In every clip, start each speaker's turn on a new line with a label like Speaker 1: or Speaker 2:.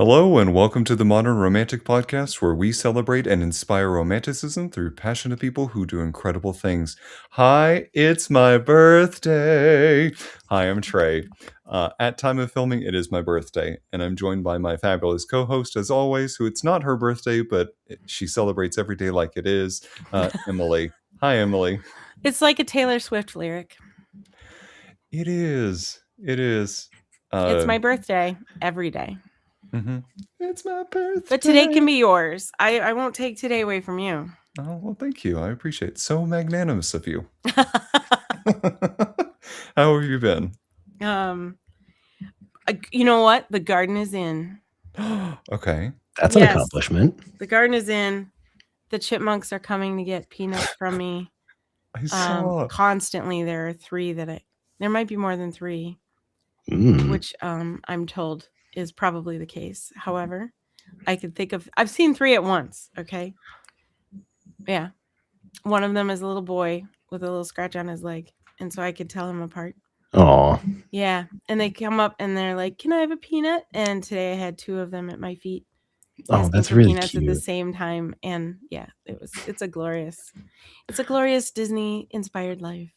Speaker 1: Hello, and welcome to the Modern Romantic Podcast, where we celebrate and inspire romanticism through passionate people who do incredible things. Hi, it's my birthday. Hi, I'm Trey. At time of filming, it is my birthday, and I'm joined by my fabulous co-host, as always, who it's not her birthday, but she celebrates every day like it is, Emily. Hi, Emily.
Speaker 2: It's like a Taylor Swift lyric.
Speaker 1: It is. It is.
Speaker 2: It's my birthday every day.
Speaker 1: It's my birthday.
Speaker 2: But today can be yours. I won't take today away from you.
Speaker 1: Oh, well, thank you. I appreciate it. So magnanimous of you. How have you been?
Speaker 2: You know what? The garden is in.
Speaker 1: Okay.
Speaker 3: That's an accomplishment.
Speaker 2: The garden is in. The chipmunks are coming to get peanuts from me.
Speaker 1: I saw.
Speaker 2: Constantly. There are 3 there might be more than 3, which I'm told is probably the case. However, I've seen 3 at once. Okay. Yeah. One of them is a little boy with a little scratch on his leg. And so I could tell him apart.
Speaker 3: Oh.
Speaker 2: Yeah. And they come up and they're like, "Can I have a peanut?" And today I had 2 of them at my feet.
Speaker 3: Oh, that's really
Speaker 2: peanuts
Speaker 3: cute.
Speaker 2: At the same time. And yeah, it's a glorious Disney inspired life.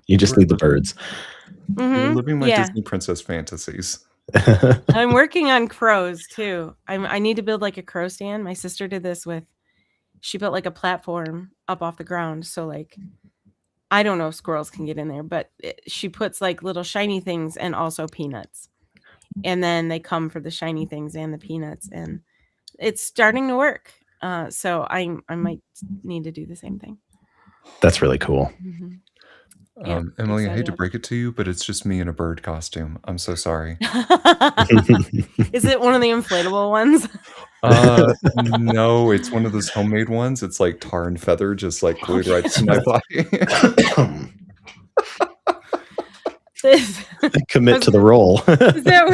Speaker 3: You just need the birds.
Speaker 1: You're living my Disney princess fantasies.
Speaker 2: I'm working on crows too. I need to build like a crow stand. My sister did this she built like a platform up off the ground. So like, I don't know if squirrels can get in there, but she puts like little shiny things and also peanuts. And then they come for the shiny things and the peanuts, and it's starting to work. So I might need to do the same thing.
Speaker 3: That's really cool.
Speaker 2: Yeah,
Speaker 1: Emily, I hate to break it to you, but it's just me in a bird costume. I'm so sorry.
Speaker 2: Is it one of the inflatable ones?
Speaker 1: No, it's one of those homemade ones. It's like tar and feather, just like glued right to my body.
Speaker 3: Commit to the role.
Speaker 2: Is that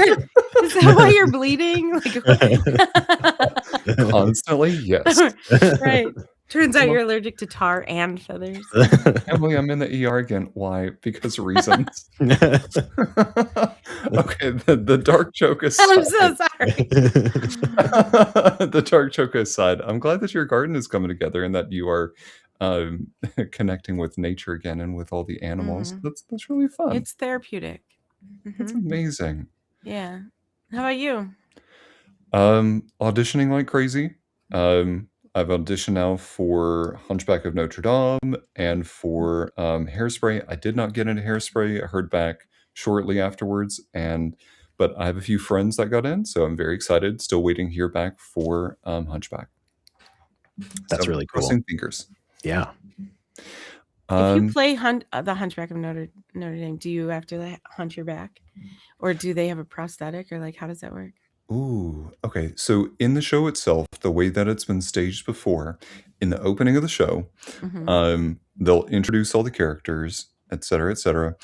Speaker 2: why you're bleeding?
Speaker 1: Constantly, yes.
Speaker 2: Right. Turns out you're allergic to tar and feathers.
Speaker 1: Emily, I'm in the ER again. Why? Because reasons. Okay, the dark joke aside.
Speaker 2: I'm so sorry.
Speaker 1: The dark joke aside, I'm glad that your garden is coming together and that you are connecting with nature again and with all the animals. That's really fun.
Speaker 2: It's therapeutic.
Speaker 1: It's amazing.
Speaker 2: Yeah. How about you?
Speaker 1: Auditioning like crazy. I've auditioned now for Hunchback of Notre Dame and for Hairspray. I did not get into Hairspray. I heard back shortly afterwards, but I have a few friends that got in, so I'm very excited. Still waiting to hear back for Hunchback.
Speaker 3: That's really cool.
Speaker 1: Crossing fingers.
Speaker 3: Yeah.
Speaker 2: If you play the Hunchback of Notre Dame, do you have to hunch your back, or do they have a prosthetic, or like how does that work?
Speaker 1: Ooh, okay. So in the show itself, the way that it's been staged before, in the opening of the show, they'll introduce all the characters, et cetera, et cetera.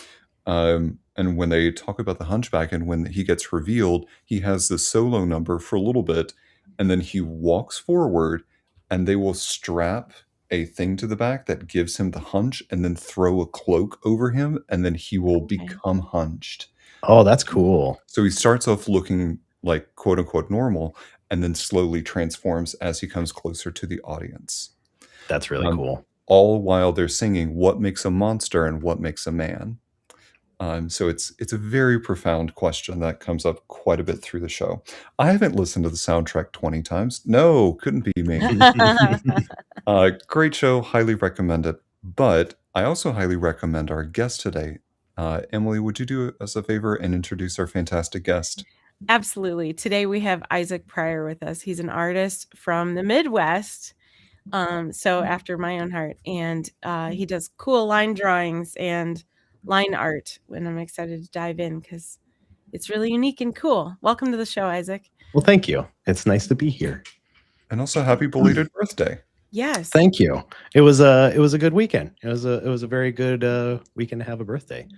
Speaker 1: And when they talk about the Hunchback and when he gets revealed, he has the solo number for a little bit, and then he walks forward, and they will strap a thing to the back that gives him the hunch, and then throw a cloak over him, and then he will become hunched.
Speaker 3: Oh, that's cool.
Speaker 1: So he starts off looking like quote unquote normal, and then slowly transforms as he comes closer to the audience.
Speaker 3: That's really cool.
Speaker 1: All while they're singing "What Makes a Monster" and "What Makes a Man." So it's a very profound question that comes up quite a bit through the show. I haven't listened to the soundtrack 20 times. No, couldn't be me. Great show, highly recommend it. But I also highly recommend our guest today. Emily, would you do us a favor and introduce our fantastic guest?
Speaker 2: Absolutely. Today we have Isaac Pryor with us. He's an artist from the Midwest, so after my own heart, and he does cool line drawings and line art, and I'm excited to dive in because it's really unique and cool. Welcome to the show, Isaac.
Speaker 3: Well, thank you. It's nice to be here.
Speaker 1: And also happy belated birthday.
Speaker 2: Yes.
Speaker 3: Thank you. It was a good weekend. It was a very good weekend to have a birthday,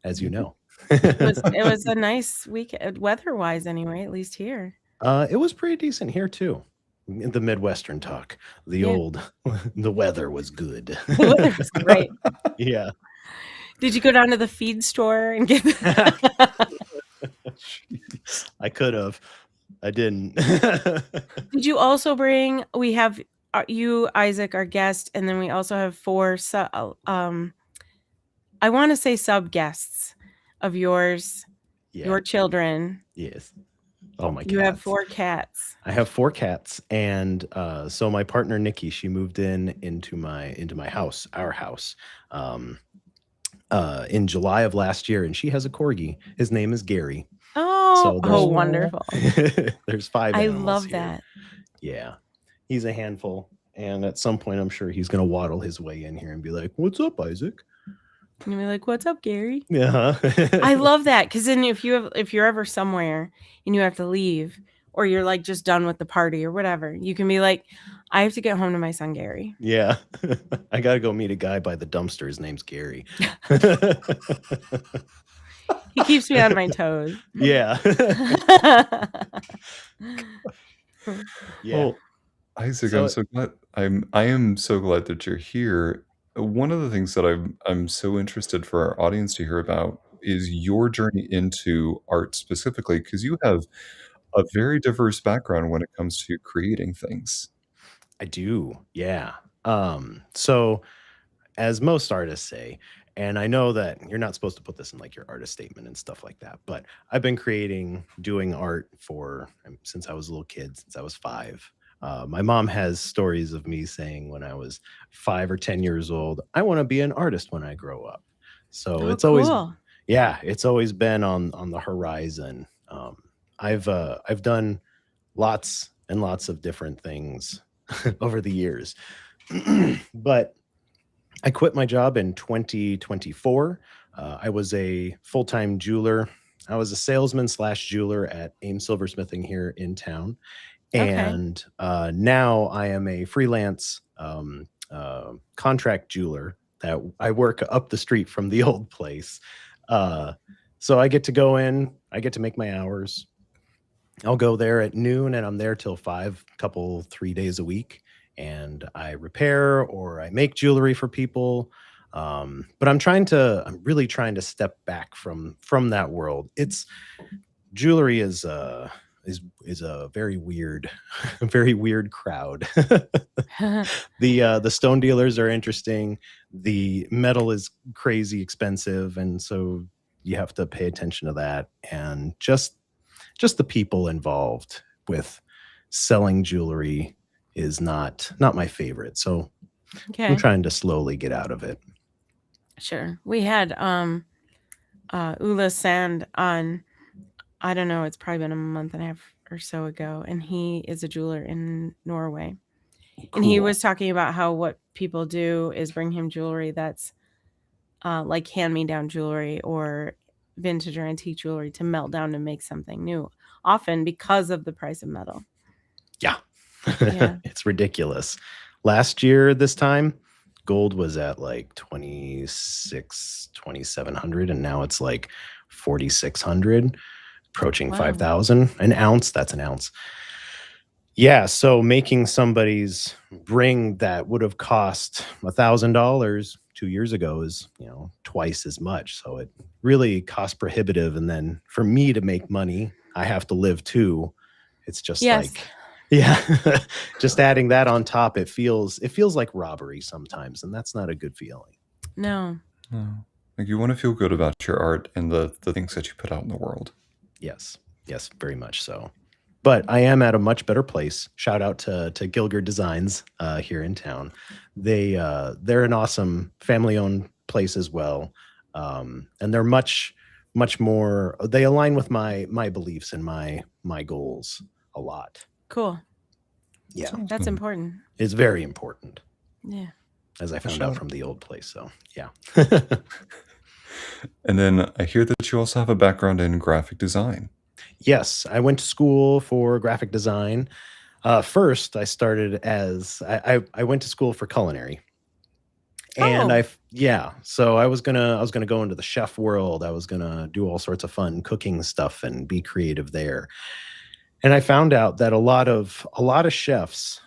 Speaker 3: as you know.
Speaker 2: It was a nice week weather-wise anyway, at least here.
Speaker 3: It was pretty decent here too. The Midwestern talk. The weather was good.
Speaker 2: The weather was great.
Speaker 3: Yeah.
Speaker 2: Did you go down to the feed store and get
Speaker 3: I could have. I didn't.
Speaker 2: Did you also bring? We have you, Isaac, our guest, and then we also have 4 I want to say sub guests of yours,
Speaker 3: Yeah.
Speaker 2: your children.
Speaker 3: Yes. Oh my!
Speaker 2: You have
Speaker 3: cats.
Speaker 2: 4 cats.
Speaker 3: I have 4 cats, and so my partner Nikki, she moved into my house, our house, in July of last year, and she has a corgi. His name is Gary.
Speaker 2: Oh,
Speaker 3: there's-
Speaker 2: wonderful.
Speaker 3: There's 5
Speaker 2: I
Speaker 3: animals
Speaker 2: love
Speaker 3: here.
Speaker 2: that.
Speaker 3: Yeah, he's a handful, and at some point, I'm sure he's gonna waddle his way in here and be like, "What's up, Isaac?"
Speaker 2: And you're like, "What's up, Gary?"
Speaker 3: Yeah,
Speaker 2: I love that, because then if you're ever somewhere and you have to leave, or you're like just done with the party or whatever, you can be like, "I have to get home to my son Gary."
Speaker 3: Yeah, I gotta go meet a guy by the dumpster. His name's Gary.
Speaker 2: He keeps me on my toes.
Speaker 3: Yeah. Yeah.
Speaker 1: Well, Isaac,
Speaker 3: So-
Speaker 1: I'm so glad. I am so glad that you're here. One of the things that I'm so interested for our audience to hear about is your journey into art specifically, because you have a very diverse background when it comes to creating things.
Speaker 3: I do. Yeah. So as most artists say, and I know that you're not supposed to put this in like your artist statement and stuff like that, but I've been doing art since I was a little kid, since I was 5. My mom has stories of me saying when I was 5 or 10 years old, I want to be an artist when I grow up. So it's always,
Speaker 2: cool.
Speaker 3: yeah, it's always been on the horizon. I've done lots and lots of different things over the years, but I quit my job in 2024. I was a full-time jeweler. I was a salesman / jeweler at Ames Silversmithing here in town.
Speaker 2: Okay.
Speaker 3: And now I am a freelance contract jeweler that I work up the street from the old place. So I get to go in, I get to make my hours. I'll go there at noon and I'm there till 5, 3 days a week. And I repair or I make jewelry for people. But I'm really trying to step back from that world. Jewelry is a very weird, very weird crowd. The stone dealers are interesting. The metal is crazy expensive, and so you have to pay attention to that. And just the people involved with selling jewelry is not my favorite. So
Speaker 2: Okay.
Speaker 3: I'm trying to slowly get out of it.
Speaker 2: Sure. We had Ula Sand on, I don't know, it's probably been a month and a half or so ago, and he is a jeweler in Norway. And he
Speaker 3: Cool.
Speaker 2: was talking about how what people do is bring him jewelry that's like hand-me-down jewelry or vintage or antique jewelry to melt down to make something new, often because of the price of metal.
Speaker 3: Yeah.
Speaker 2: Yeah.
Speaker 3: It's ridiculous. Last year, this time, gold was at like 2,700, and now it's like 4,600, approaching
Speaker 2: Wow.
Speaker 3: 5,000 an ounce. That's an ounce. Yeah. So making somebody's ring that would have cost $1,000 2 years ago is, twice as much. So it really cost prohibitive. And then for me to make money, I have to live too. It's just
Speaker 2: Yes.
Speaker 3: like, yeah, just adding that on top, it feels like robbery sometimes, and that's not a good feeling.
Speaker 2: No.
Speaker 1: No. Like, you want to feel good about your art and the things that you put out in the world.
Speaker 3: Yes, very much so. But I am at a much better place. Shout out to Gilger Designs here in town. They're an awesome family-owned place as well, and they're much more. They align with my beliefs and my goals a lot.
Speaker 2: Cool.
Speaker 3: Yeah,
Speaker 2: That's important.
Speaker 3: it's very important,
Speaker 2: Yeah.
Speaker 3: as I found
Speaker 1: Sure.
Speaker 3: out from the old place. So yeah.
Speaker 1: And then I hear that you also have a background in graphic design.
Speaker 3: Yes, I went to school for graphic design. First, I started as I went to school for culinary, and
Speaker 2: Oh.
Speaker 3: so I was gonna go into the chef world. I was gonna do all sorts of fun cooking stuff and be creative there. And I found out that a lot of chefs,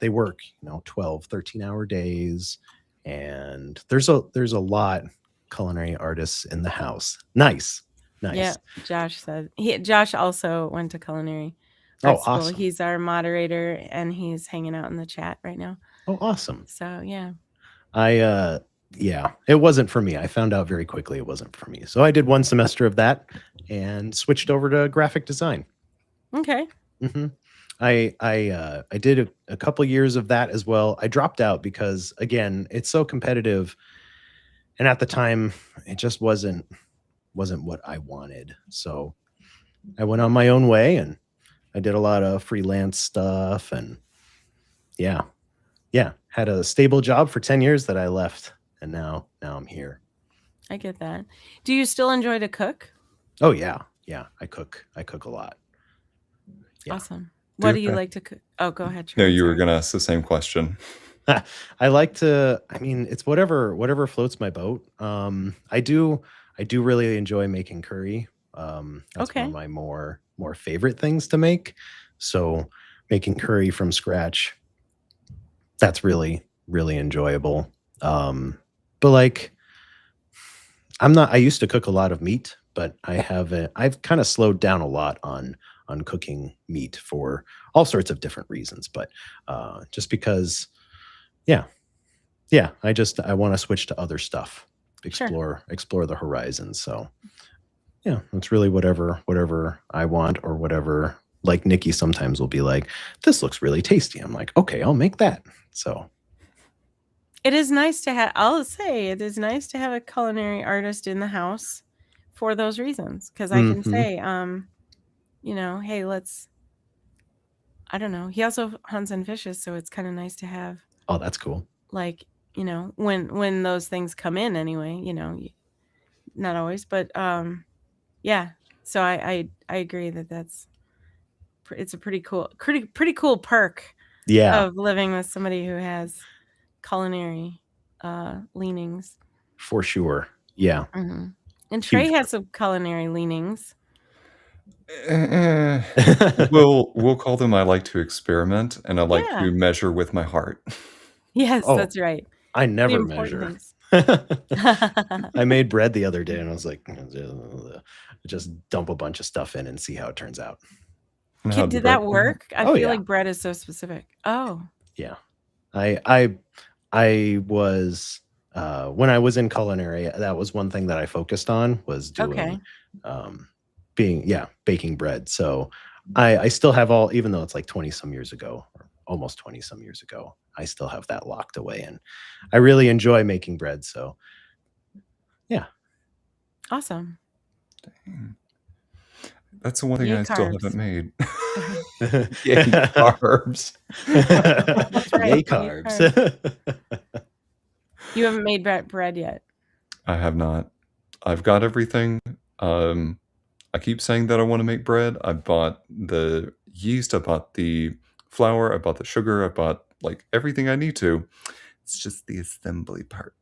Speaker 3: they work 12, 13-hour days, and there's a lot culinary artists in the house. Nice.
Speaker 2: Yeah. Josh said Josh also went to culinary.
Speaker 3: Oh,
Speaker 2: school.
Speaker 3: awesome.
Speaker 2: He's our moderator and he's hanging out in the chat right now.
Speaker 3: Oh, awesome.
Speaker 2: So yeah.
Speaker 3: Yeah, it wasn't for me. I found out very quickly it wasn't for me. So I did one semester of that and switched over to graphic design.
Speaker 2: Okay.
Speaker 3: hmm I did a couple years of that as well. I dropped out because again, it's so competitive, and at the time, it just wasn't what I wanted. So I went on my own way, and I did a lot of freelance stuff, and yeah, had a stable job for 10 years that I left, and now I'm here.
Speaker 2: I get that. Do you still enjoy to cook?
Speaker 3: Oh yeah, I cook a lot. Yeah.
Speaker 2: Awesome. What do you
Speaker 1: Okay.
Speaker 2: like to cook? Oh, go ahead.
Speaker 1: No,
Speaker 2: Troy,
Speaker 1: you were
Speaker 2: sorry.
Speaker 1: going to ask the same question.
Speaker 3: I like to, I mean, it's whatever floats my boat. I do really enjoy making curry. That's one
Speaker 2: Okay.
Speaker 3: of my more favorite things to make. So making curry from scratch, that's really, really enjoyable. But like, I used to cook a lot of meat, but I've kind of slowed down a lot on cooking meat for all sorts of different reasons. But just because, yeah, I want to switch to other stuff,
Speaker 2: Sure.
Speaker 3: explore the horizons. So yeah, it's really whatever I want, or whatever. Like Nikki sometimes will be like, "This looks really tasty." I'm like, "Okay, I'll make that." So
Speaker 2: It is nice to have, I'll say, it is nice to have a culinary artist in the house for those reasons. Because I can
Speaker 3: Mhm.
Speaker 2: say, hey, I don't know. He also hunts and fishes, so it's kind of nice to have,
Speaker 3: Oh, that's cool.
Speaker 2: like, when those things come in anyway, not always, but yeah. So I agree that it's a pretty cool perk
Speaker 3: Yeah,
Speaker 2: of living with somebody who has culinary leanings.
Speaker 3: for sure. Yeah.
Speaker 2: And Trey
Speaker 3: Huge.
Speaker 2: has some culinary leanings.
Speaker 1: We'll call them I like to experiment and I like
Speaker 2: Yeah.
Speaker 1: to measure with my heart.
Speaker 2: Yes,
Speaker 3: Oh,
Speaker 2: that's right.
Speaker 3: I
Speaker 2: The
Speaker 3: never
Speaker 2: important
Speaker 3: measure.
Speaker 2: things.
Speaker 3: I made bread the other day and I was like, just dump a bunch of stuff in and see how it turns out.
Speaker 1: And how'd the
Speaker 2: Did
Speaker 1: bread
Speaker 2: that
Speaker 1: come out?
Speaker 2: work? I
Speaker 3: Oh,
Speaker 2: feel
Speaker 3: yeah.
Speaker 2: like bread is so specific. Oh,
Speaker 3: Yeah. I was when I was in culinary, that was one thing that I focused on, was doing
Speaker 2: okay.
Speaker 3: baking bread. So I still have even though it's like 20 some years ago, or almost 20 some years ago, I still have that locked away, and I really enjoy making bread. So yeah.
Speaker 2: Awesome.
Speaker 1: Dang. That's the one thing
Speaker 2: Yay,
Speaker 1: I still
Speaker 2: carbs.
Speaker 1: haven't made. Yay, carbs.
Speaker 2: That's right.
Speaker 3: Yay,
Speaker 2: Yay,
Speaker 3: carbs.
Speaker 2: You haven't made bread yet.
Speaker 1: I have not. I've got everything. I keep saying that I want to make bread. I bought the yeast, I bought the flour, I bought the sugar, I bought like everything I need to. It's just the assembly part.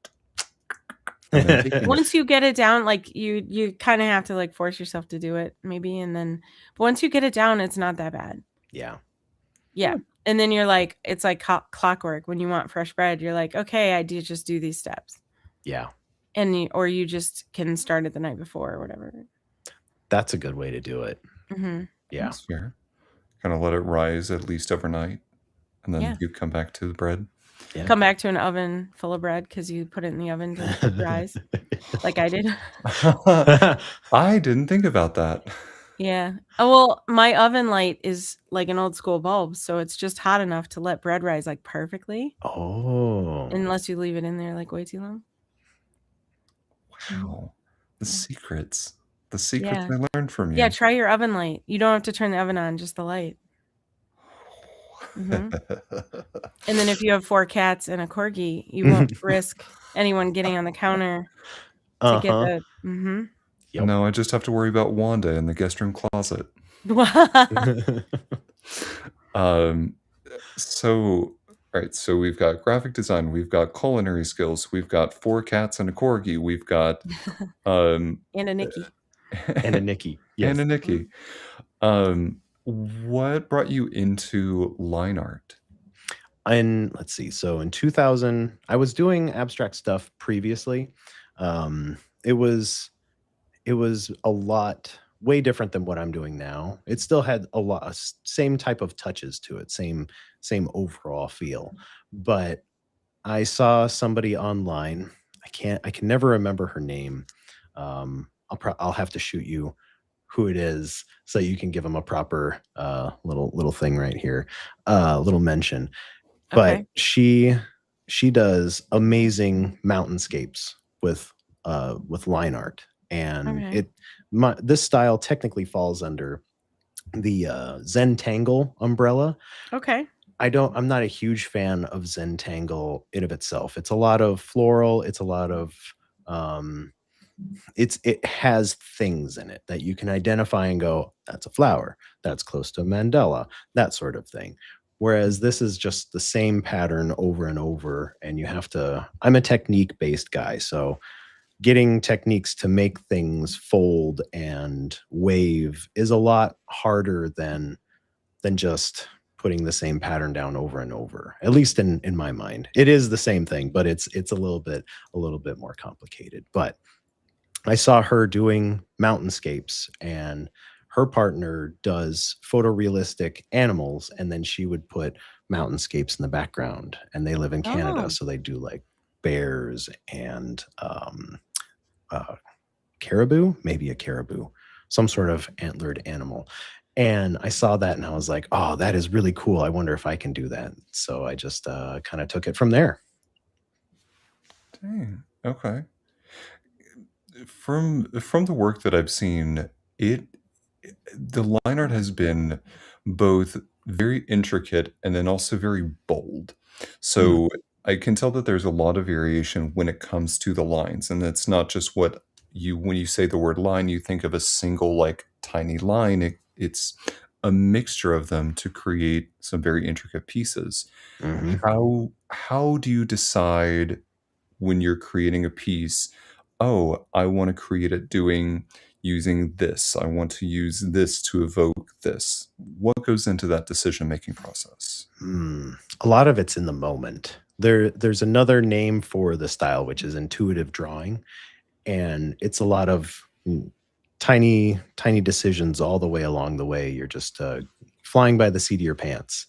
Speaker 1: And then baking it.
Speaker 2: Once you get it down, like you kind of have to like force yourself to do it, maybe, and then but once you get it down, it's not that bad.
Speaker 3: Yeah.
Speaker 2: Yeah. And then you're like, it's like clockwork. When you want fresh bread, you're like, okay, I just do these steps.
Speaker 3: Yeah.
Speaker 2: And or you just can start it the night before or whatever.
Speaker 3: That's a good way to do it.
Speaker 2: Mm-hmm.
Speaker 3: Yeah.
Speaker 1: That's fair. Kind of let it rise at least overnight. And then
Speaker 2: Yeah.
Speaker 1: you come back to the bread.
Speaker 3: Yeah.
Speaker 2: Come back to an oven full of bread because you put it in the oven to rise, like I did.
Speaker 1: I didn't think about that.
Speaker 2: Yeah. Oh, well, my oven light is like an old school bulb, so it's just hot enough to let bread rise like perfectly,
Speaker 3: Oh.
Speaker 2: unless you leave it in there like way too long.
Speaker 1: Wow. The
Speaker 2: Yeah.
Speaker 1: secrets. The secrets
Speaker 2: Yeah.
Speaker 1: I learned from you.
Speaker 2: Yeah, try your oven light. You don't have to turn the oven on, just the light. And then if you have 4 cats and a corgi, you won't risk anyone getting on the counter to get the
Speaker 3: Yep.
Speaker 1: No, I just have to worry about Wanda in the guest room closet. So, right, so we've got graphic design, we've got culinary skills, we've got 4 cats and a corgi, we've got
Speaker 2: and a Nikki.
Speaker 3: And a Nikki. Yes.
Speaker 1: and a Nikki. What brought you into line art?
Speaker 3: And let's see. So in 2000, I was doing abstract stuff previously. It was a lot way different than what I'm doing now. It still had a lot same type of touches to it, same overall feel. But I saw somebody online. I can never remember her name. I'll have to shoot you who it is so you can give them a proper little thing right here, little mention. But
Speaker 2: Okay.
Speaker 3: she does amazing mountainscapes with line art, and
Speaker 2: Okay.
Speaker 3: this style technically falls under the Zentangle umbrella.
Speaker 2: Okay.
Speaker 3: I'm not a huge fan of Zentangle in of itself. It's a lot of floral. It's a lot of um, it has things in it that you can identify and go, that's a flower, that's close to a mandala, that sort of thing. Whereas this is just the same pattern over and over, and you have to. I'm a technique based guy, so getting techniques to make things fold and wave is a lot harder than just putting the same pattern down over and over. At least in my mind, it is the same thing, but it's a little bit more complicated. But I saw her doing mountainscapes, and her partner does photorealistic animals, and then she would put mountainscapes in the background. And they live in Canada,
Speaker 2: Oh.
Speaker 3: so they do like bears and caribou, maybe a caribou, some sort of antlered animal. And I saw that and I was like, oh, that is really cool. I wonder if I can do that. So I just kind of took it from there.
Speaker 1: Dang. Okay. From the work that I've seen, the line art has been both very intricate and then also very bold. So I can tell that there's a lot of variation when it comes to the lines, and it's not just what when you say the word line, you think of a single like tiny line. It's a mixture of them to create some very intricate pieces.
Speaker 3: Mhm.
Speaker 1: How do you decide when you're creating a piece, oh, I want to create it using this. I want to use this to evoke this. What goes into that decision-making process?
Speaker 3: A lot of it's in the moment. There's another name for the style, which is intuitive drawing, and it's a lot of tiny decisions all the way along the way. You're just flying by the seat of your pants.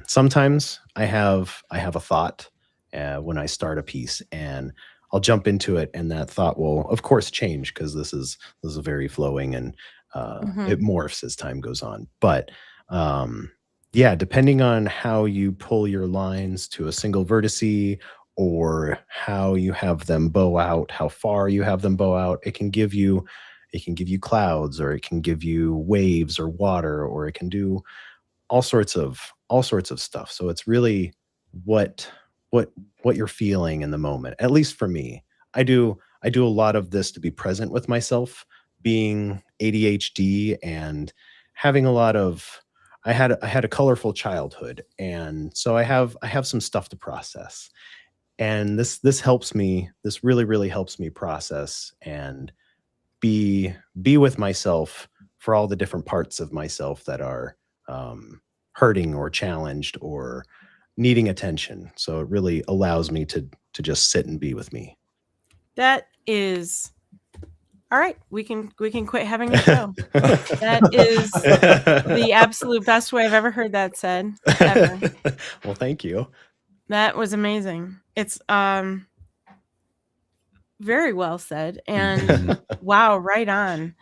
Speaker 3: Sometimes I have a thought when I start a piece, and I'll jump into it, and that thought will, of course, change because this is very flowing, and
Speaker 2: Mhm.
Speaker 3: it morphs as time goes on. But um, yeah, depending on how you pull your lines to a single vertice, or how you have them bow out, how far you have them bow out, it can give you clouds, or it can give you waves or water, or it can do all sorts of stuff. So it's really what what what you're feeling in the moment. At least for me, I do a lot of this to be present with myself, being ADHD and having a lot of. I had a colorful childhood, and so I have some stuff to process, and this helps me. This really helps me process and be with myself for all the different parts of myself that are um, hurting or challenged or needing attention. So it really allows me to just sit and be with me.
Speaker 2: That is all right. We can quit having a show. That is the absolute best way I've ever heard that said ever.
Speaker 3: Well, thank you.
Speaker 2: That was amazing. It's very well said, and
Speaker 1: Mhm.
Speaker 2: wow, right on.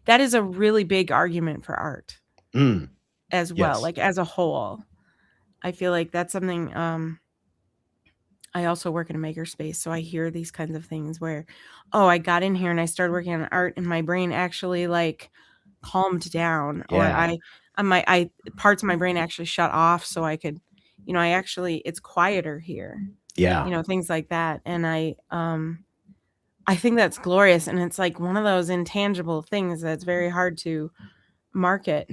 Speaker 2: That is a really big argument for art
Speaker 3: Mm,
Speaker 2: as well,
Speaker 3: yes.
Speaker 2: like as a whole. I feel like that's something I also work in a makerspace, so I hear these kinds of things where, oh, I got in here and I started working on art and my brain actually like calmed down, or
Speaker 3: Yeah.
Speaker 2: I parts of my brain actually shut off so I could, I actually it's quieter here,
Speaker 3: Yeah.
Speaker 2: things like that. And I think that's glorious, and it's like one of those intangible things that's very hard to market.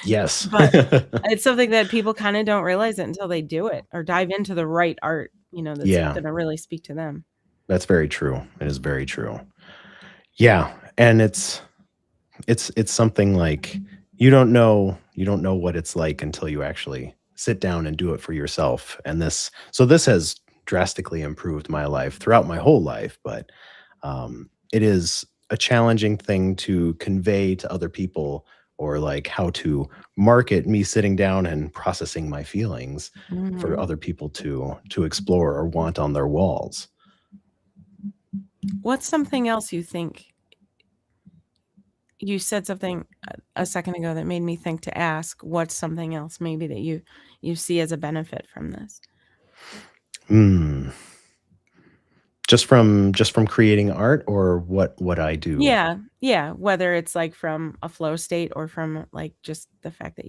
Speaker 3: Yes.
Speaker 2: But it's something that people kind of don't realize it until they do it or dive into the right art, that's
Speaker 3: Yeah.
Speaker 2: going to really speak to them.
Speaker 3: That's very true. It is very true. Yeah, and it's something like you don't know what it's like until you actually sit down and do it for yourself. And this has drastically improved my life throughout my whole life, but it is a challenging thing to convey to other people, or like how to market me sitting down and processing my feelings for
Speaker 2: Mhm.
Speaker 3: other people to explore or want on their walls.
Speaker 2: What's something else you think? You said something a second ago that made me think to ask, what's something else maybe that you see as a benefit from this?
Speaker 3: Hmm. Just from creating art, or what I do?
Speaker 2: Yeah, yeah, whether it's, like, from a flow state or from, like, just the fact that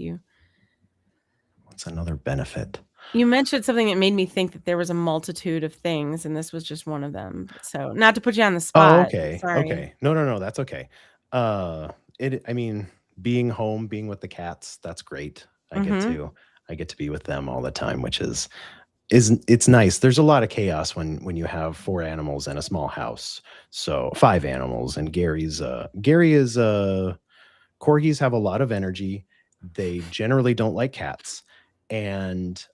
Speaker 3: What's another benefit?
Speaker 2: you mentioned something that made me think that there was a multitude of things, and this was just one of them. So, not to put you on the
Speaker 3: Oh,
Speaker 2: spot,
Speaker 3: okay.
Speaker 2: sorry.
Speaker 3: Okay. No, no, no, that's okay. Uh, I mean, being home, being with the cats, that's great.
Speaker 2: Mhm.
Speaker 3: I get to be with them all the time, which is it's nice. There's a lot of chaos when you have 4 animals in a small house. So 5 animals, and Gary is corgis have a lot of energy. They generally don't like cats. And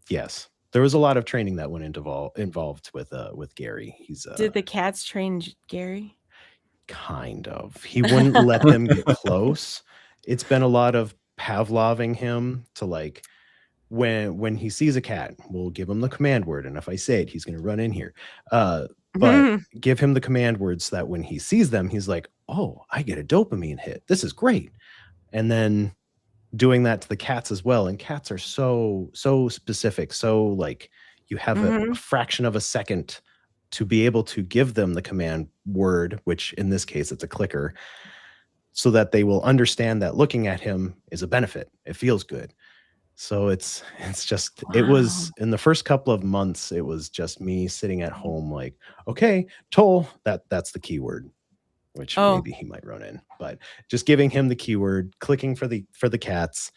Speaker 3: yes, there was a lot of training that went involved with Gary. He's
Speaker 2: Did the cats train Gary?
Speaker 3: kind of. He wouldn't let them get close. It's been a lot of Pavloving him to, like, when he sees a cat, we'll give him the command word, and if I say it, he's going to run in here. But
Speaker 2: Mhm.
Speaker 3: give him the command words so that when he sees them, he's like, "Oh, I get a dopamine hit. This is great." And then doing that to the cats as well. And cats are so specific. So, like, you have a
Speaker 2: Mhm.
Speaker 3: fraction of a second to be able to give them the command word, which in this case it's a clicker, so that they will understand that looking at him is a benefit. It feels good. So it's just, it
Speaker 2: Wow.
Speaker 3: was in the first couple of months, it was just me sitting at home like, okay, toll, that's the keyword, which
Speaker 2: Oh.
Speaker 3: maybe he might run in, but just giving him the keyword, clicking for the cats.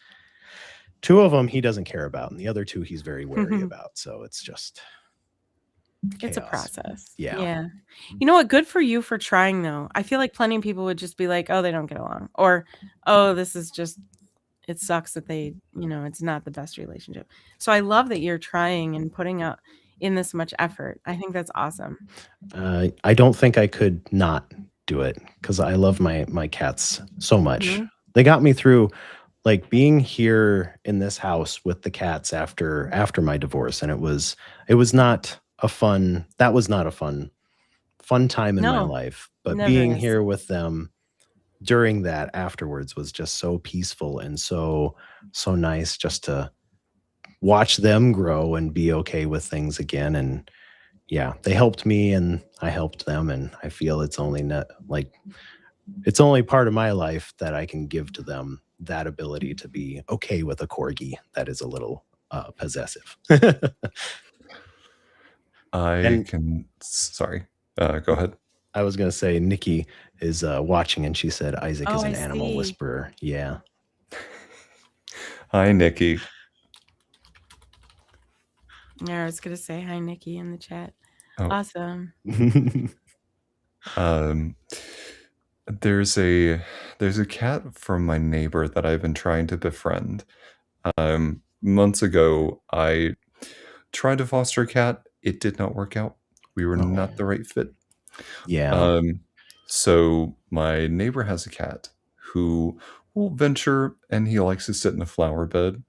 Speaker 3: 2 of them he doesn't care about, and the other 2 he's very wary about. So it's just
Speaker 2: It's a
Speaker 3: chaos.
Speaker 2: process.
Speaker 3: Yeah.
Speaker 2: Yeah. You know what? Good for you for trying, though. I feel like plenty of people would just be like, "Oh, they don't get along," or, "Oh, this is just it sucks that it's not the best relationship." So I love that you're trying and putting out in this much effort. I think that's awesome.
Speaker 3: I don't think I could not do it because I love my cats so much.
Speaker 2: Mhm.
Speaker 3: They got me through, like, being here in this house with the cats after my divorce, and it was not a fun that was not a fun time in my
Speaker 2: No,
Speaker 3: life, but
Speaker 2: never
Speaker 3: being
Speaker 2: is.
Speaker 3: here with them during that afterwards was just so peaceful and so nice, just to watch them grow and be okay with things again. And yeah, they helped me and I helped them, and I feel it's only not like it's only part of my life that I can give to them that ability to be okay with a corgi that is a little possessive.
Speaker 1: I
Speaker 3: And
Speaker 1: can. Sorry. Go ahead.
Speaker 3: I was gonna say Nikki is watching, and she said Isaac
Speaker 2: Oh,
Speaker 3: is
Speaker 2: I
Speaker 3: an animal
Speaker 2: see.
Speaker 3: whisperer. Yeah.
Speaker 1: Hi, Nikki.
Speaker 2: Yeah, I was gonna say hi, Nikki, in the chat.
Speaker 1: Oh,
Speaker 2: Awesome.
Speaker 1: um, there's a cat from my neighbor that I've been trying to befriend. Months ago, I tried to foster a cat. It did not work out. We were
Speaker 3: Oh,
Speaker 1: not the right fit.
Speaker 3: yeah.
Speaker 1: Um, so my neighbor has a cat who will venture, and he likes to sit in a flower bed.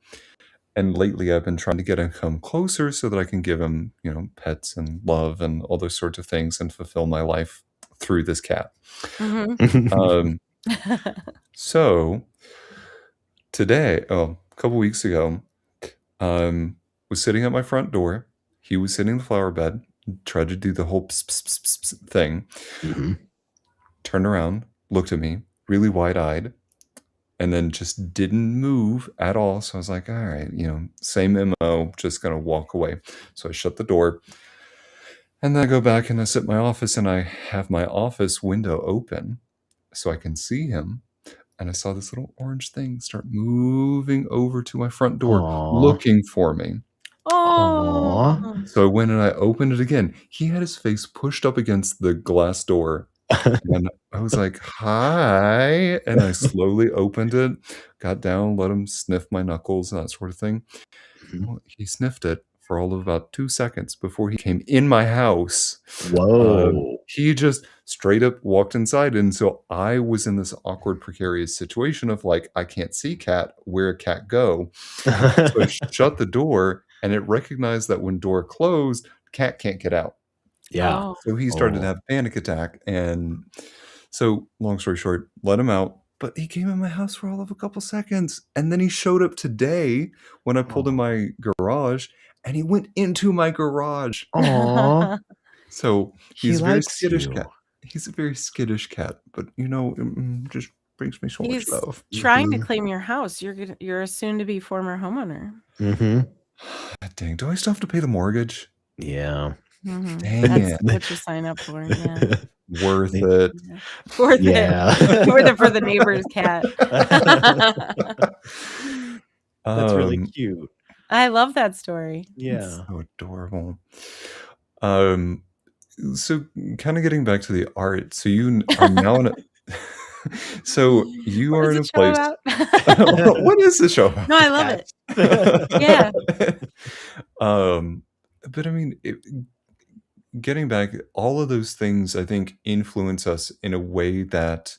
Speaker 1: And lately, I've been trying to get him to come closer so that I can give him, pets and love and all those sorts of things and fulfill my life through this cat.
Speaker 2: Mhm.
Speaker 1: Um, so today, a couple weeks ago, was sitting at my front door. He was sitting in the flower bed, tried to do the whole pss, pss, pss, pss, pss thing,
Speaker 3: Mhm.
Speaker 1: turned around, looked at me, really wide-eyed, and then just didn't move at all. So I was like, all right, same MO, just gonna walk away. So I shut the door, and then I go back and I sit in my office, and I have my office window open so I can see him. And I saw this little orange thing start moving over to my front door,
Speaker 3: Aw.
Speaker 1: looking for me.
Speaker 3: Aw.
Speaker 2: Oh.
Speaker 1: So I went and I opened it again. He had his face pushed up against the glass door. And I was like, "Hi," and I slowly opened it, got down, let him sniff my knuckles, that sort of thing.
Speaker 3: Mhm.
Speaker 1: Well, he sniffed it, for all of about 2 seconds before he came in my house.
Speaker 3: Whoa.
Speaker 1: He just straight up walked inside, and so I was in this awkward, precarious situation of like, I can't see Cat. Where Cat go? So I shut the door, and it recognized that when door closed, Cat can't get out.
Speaker 3: Yeah.
Speaker 2: Oh.
Speaker 1: So he started to
Speaker 3: Oh.
Speaker 1: have a panic attack, and so long story short, let him out. But he came in my house for all of a couple seconds, and then he showed up today when I pulled in
Speaker 3: Aw.
Speaker 1: my garage, and he went into my garage.
Speaker 3: Aw.
Speaker 1: So
Speaker 3: He
Speaker 1: he's a very
Speaker 3: likes
Speaker 1: skittish
Speaker 3: you.
Speaker 1: cat. He's a very skittish cat, but just brings me so much
Speaker 2: He's
Speaker 1: love.
Speaker 2: trying to
Speaker 3: Mhm.
Speaker 2: claim your house. You're a soon to be former homeowner.
Speaker 3: Mhm.
Speaker 1: God dang, do I still have to pay the mortgage?
Speaker 3: Yeah.
Speaker 2: Mhm.
Speaker 1: Dang
Speaker 2: That's
Speaker 1: it.
Speaker 2: what you sign up for. Yeah.
Speaker 1: Worth
Speaker 3: They-
Speaker 1: it.
Speaker 2: Yeah. Worth it.
Speaker 3: Yeah.
Speaker 2: Worth it for the neighbor's cat.
Speaker 3: That's really
Speaker 1: Um,
Speaker 3: cute.
Speaker 2: I love that story.
Speaker 3: Yeah.
Speaker 1: so adorable. So kind of getting back to the art. So you are now in a so you
Speaker 2: What
Speaker 1: are
Speaker 2: is
Speaker 1: in
Speaker 2: the
Speaker 1: a
Speaker 2: show
Speaker 1: place.
Speaker 2: about?
Speaker 1: What is the show about?
Speaker 2: No, I love it.
Speaker 3: Cats.
Speaker 2: Yeah.
Speaker 1: But I mean, getting back, all of those things I think influence us in a way that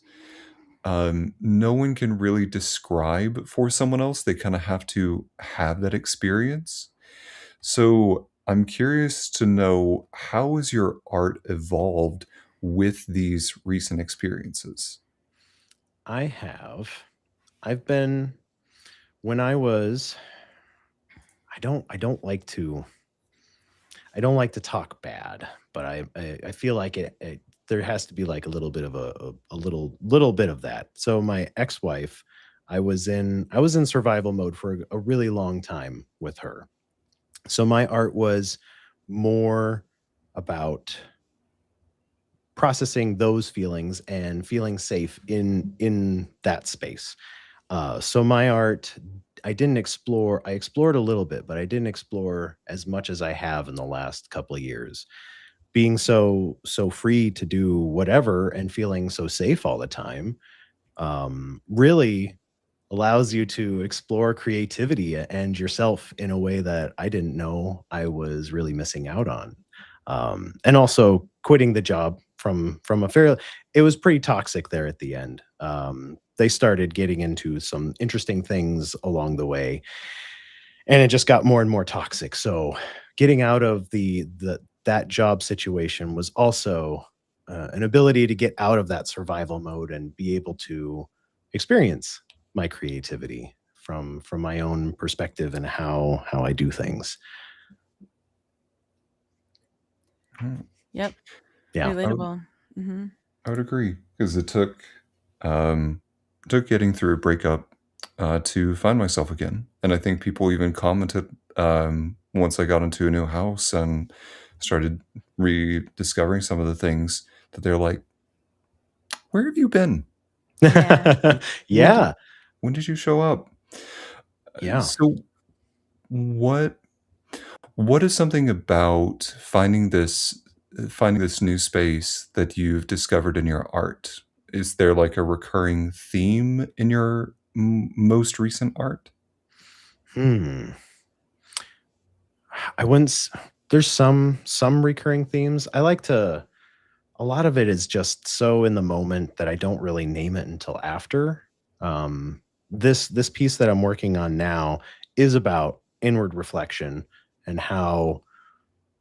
Speaker 1: no one can really describe for someone else. They kind of have to have that experience. So I'm curious to know, how has your art evolved with these recent experiences?
Speaker 3: I've been when I was I don't like to talk bad, but I feel like it there has to be like a little bit of a little bit of that. So my ex-wife, I was in survival mode for a really long time with her. So my art was more about processing those feelings and feeling safe in that space. So my art, I didn't explore. I explored a little bit, but I didn't explore as much as I have in the last couple of years. Being so free to do whatever and feeling so safe all the time, really allows you to explore creativity and yourself in a way that I didn't know I was really missing out on. And also quitting the job from a fair, it was pretty toxic there at the end. They started getting into some interesting things along the way, and it just got more and more toxic. So getting out of the that job situation was also an ability to get out of that survival mode and be able to experience my creativity from my own perspective and how I do things.
Speaker 2: Yep.
Speaker 3: Yeah.
Speaker 2: Relatable. Hmm.
Speaker 1: I would agree, because it took getting through a breakup to find myself again, and I think people even commented once I got into a new house and started rediscovering some of the things, that they're like, "Where have you been?
Speaker 2: Yeah.
Speaker 1: When did
Speaker 3: Yeah.
Speaker 1: when did you show up?"
Speaker 3: Yeah.
Speaker 1: So what what is something about finding this new space that you've discovered in your art? Is there like a recurring theme in your most recent art?
Speaker 3: Hmm. I wouldn't s There's some recurring themes. I like to A lot of it is just so in the moment that I don't really name it until after. This piece that I'm working on now is about inward reflection and how,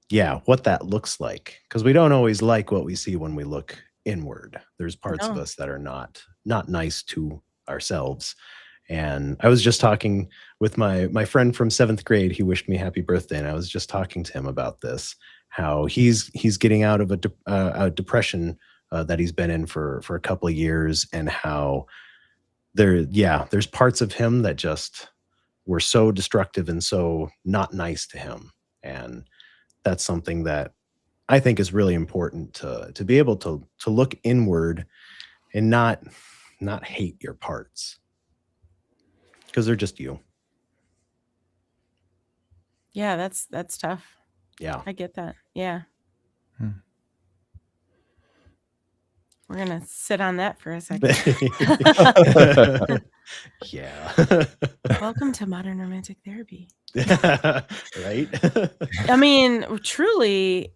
Speaker 3: yeah, what that looks like. Because we don't always like what we see when we look inward. There's parts of
Speaker 2: No.
Speaker 3: us that are not nice to ourselves. And I was just talking with my friend from 7th grade. He wished me happy birthday, and I was just talking to him about this, how he's getting out of a depression that he's been in for a couple of years, and how there's parts of him that just were so destructive and so not nice to him. And that's something that I think is really important to be able to look inward and not hate your parts because they're just you.
Speaker 2: Yeah, that's tough.
Speaker 3: Yeah.
Speaker 2: I get that. Yeah.
Speaker 1: Hmm.
Speaker 2: We're gonna sit on that for a second.
Speaker 3: Yeah.
Speaker 2: Welcome to Modern Romantic Therapy.
Speaker 3: Right?
Speaker 2: I mean, truly,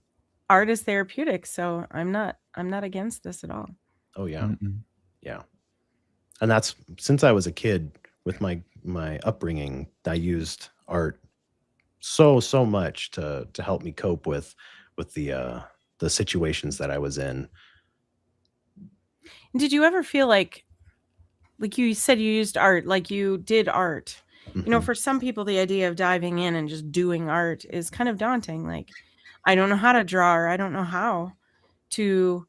Speaker 2: art is therapeutic, so I'm not against this at all.
Speaker 3: Oh yeah.
Speaker 1: Mm-mm.
Speaker 3: Yeah. And that's since I was a kid with my upbringing, I used art so much to help me cope with the situations that I was in.
Speaker 2: Did you ever feel like you said you used art, like you did art? You know,
Speaker 3: Mhm.
Speaker 2: for some people, the idea of diving in and just doing art is kind of daunting. Like, I don't know how to draw, or I don't know how to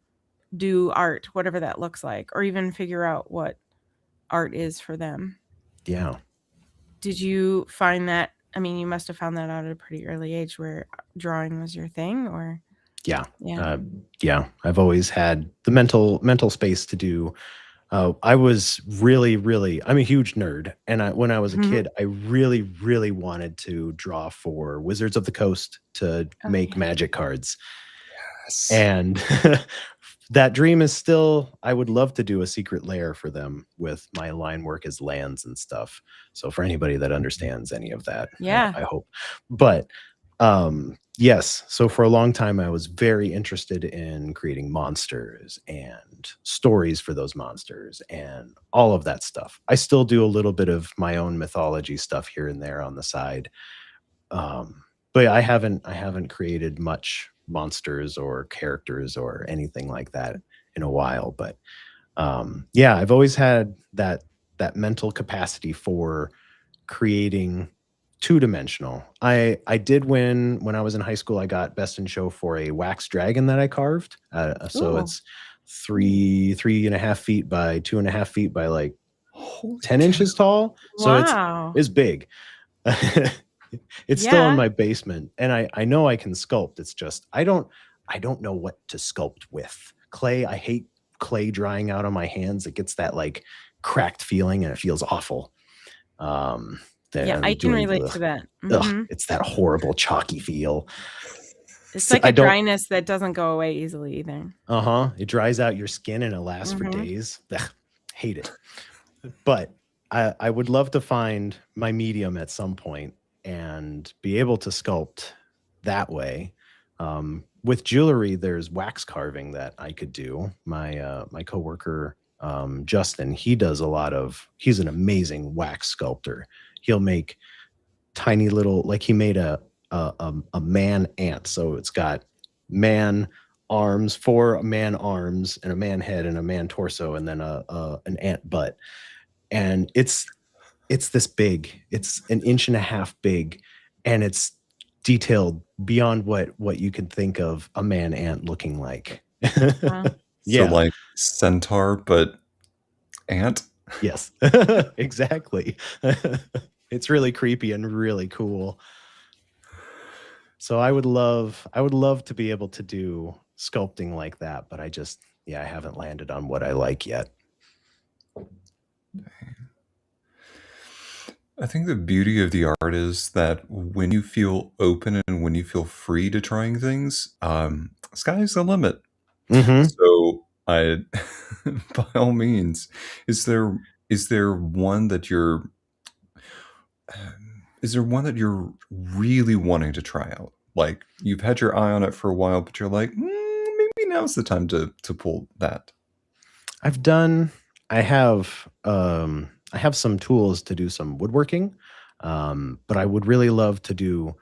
Speaker 2: do art, whatever that looks like, or even figure out what art is for them.
Speaker 3: Yeah.
Speaker 2: Did you find that? I mean, you must have found that out at a pretty early age where drawing was your thing, or
Speaker 3: Yeah.
Speaker 2: yeah.
Speaker 3: Yeah. I've always had the mental space to do. I was really, I'm a huge nerd. And when I was a
Speaker 2: Mhm.
Speaker 3: kid, I really wanted to draw for Wizards of the Coast to
Speaker 2: Oh,
Speaker 3: make
Speaker 2: yeah.
Speaker 3: magic cards.
Speaker 1: Yes.
Speaker 3: And that dream is still, I would love to do a secret lair for them with my line work as lands and stuff. So for anybody that understands any of that,
Speaker 2: Yeah.
Speaker 3: I hope. But yes, so for a long time I was very interested in creating monsters and stories for those monsters and all of that stuff. I still do a little bit of my own mythology stuff here and there on the side. But I haven't created much monsters or characters or anything like that in a while. But yeah, I've always had that mental capacity for creating two-dimensional. I did win when I was in high school. I got best in show for a wax dragon that I carved. So
Speaker 2: Ooh.
Speaker 3: it's 3.5 feet by 2.5 feet by like
Speaker 1: Holy
Speaker 3: 10
Speaker 1: cow.
Speaker 3: inches tall. So
Speaker 2: Wow.
Speaker 3: it's big. It's still in my basement, and I know I can sculpt. It's just I don't know what to sculpt with. Clay, I hate clay drying out on my hands. It gets that like cracked feeling and it feels awful.
Speaker 2: Yeah, I can relate to that. Mhm.
Speaker 3: It's that horrible chalky feel.
Speaker 2: It's
Speaker 3: So
Speaker 2: like
Speaker 3: I
Speaker 2: a
Speaker 3: don't
Speaker 2: dryness that doesn't go away easily either.
Speaker 3: it dries out your skin and it lasts for
Speaker 2: Mhm.
Speaker 3: days. Ugh, hate it. But I would love to find my medium at some point and be able to sculpt that way. With jewelry, there's wax carving that I could do. My coworker Justin, he's an amazing wax sculptor. He'll make tiny little, like he made a man ant. So it's got man arms, 4 man arms, and a man head and a man torso, and then an ant butt. And it's this big. It's 1.5 inches big, and it's detailed beyond what you can think of a man ant looking like.
Speaker 2: Wow.
Speaker 3: Yeah.
Speaker 1: So like centaur, but ant.
Speaker 3: Yes. Exactly. It's really creepy and really cool. So I would love to be able to do sculpting like that, but I haven't landed on what I like yet.
Speaker 1: I think the beauty of the art is that when you feel open and when you feel free to trying things, sky's the limit.
Speaker 3: Mhm.
Speaker 1: So I, by all means, is there one that you're really wanting to try out? Like you've had your eye on it for a while, but you're like, maybe now's the time to pull that.
Speaker 3: I have some tools to do some woodworking, but I would really love to do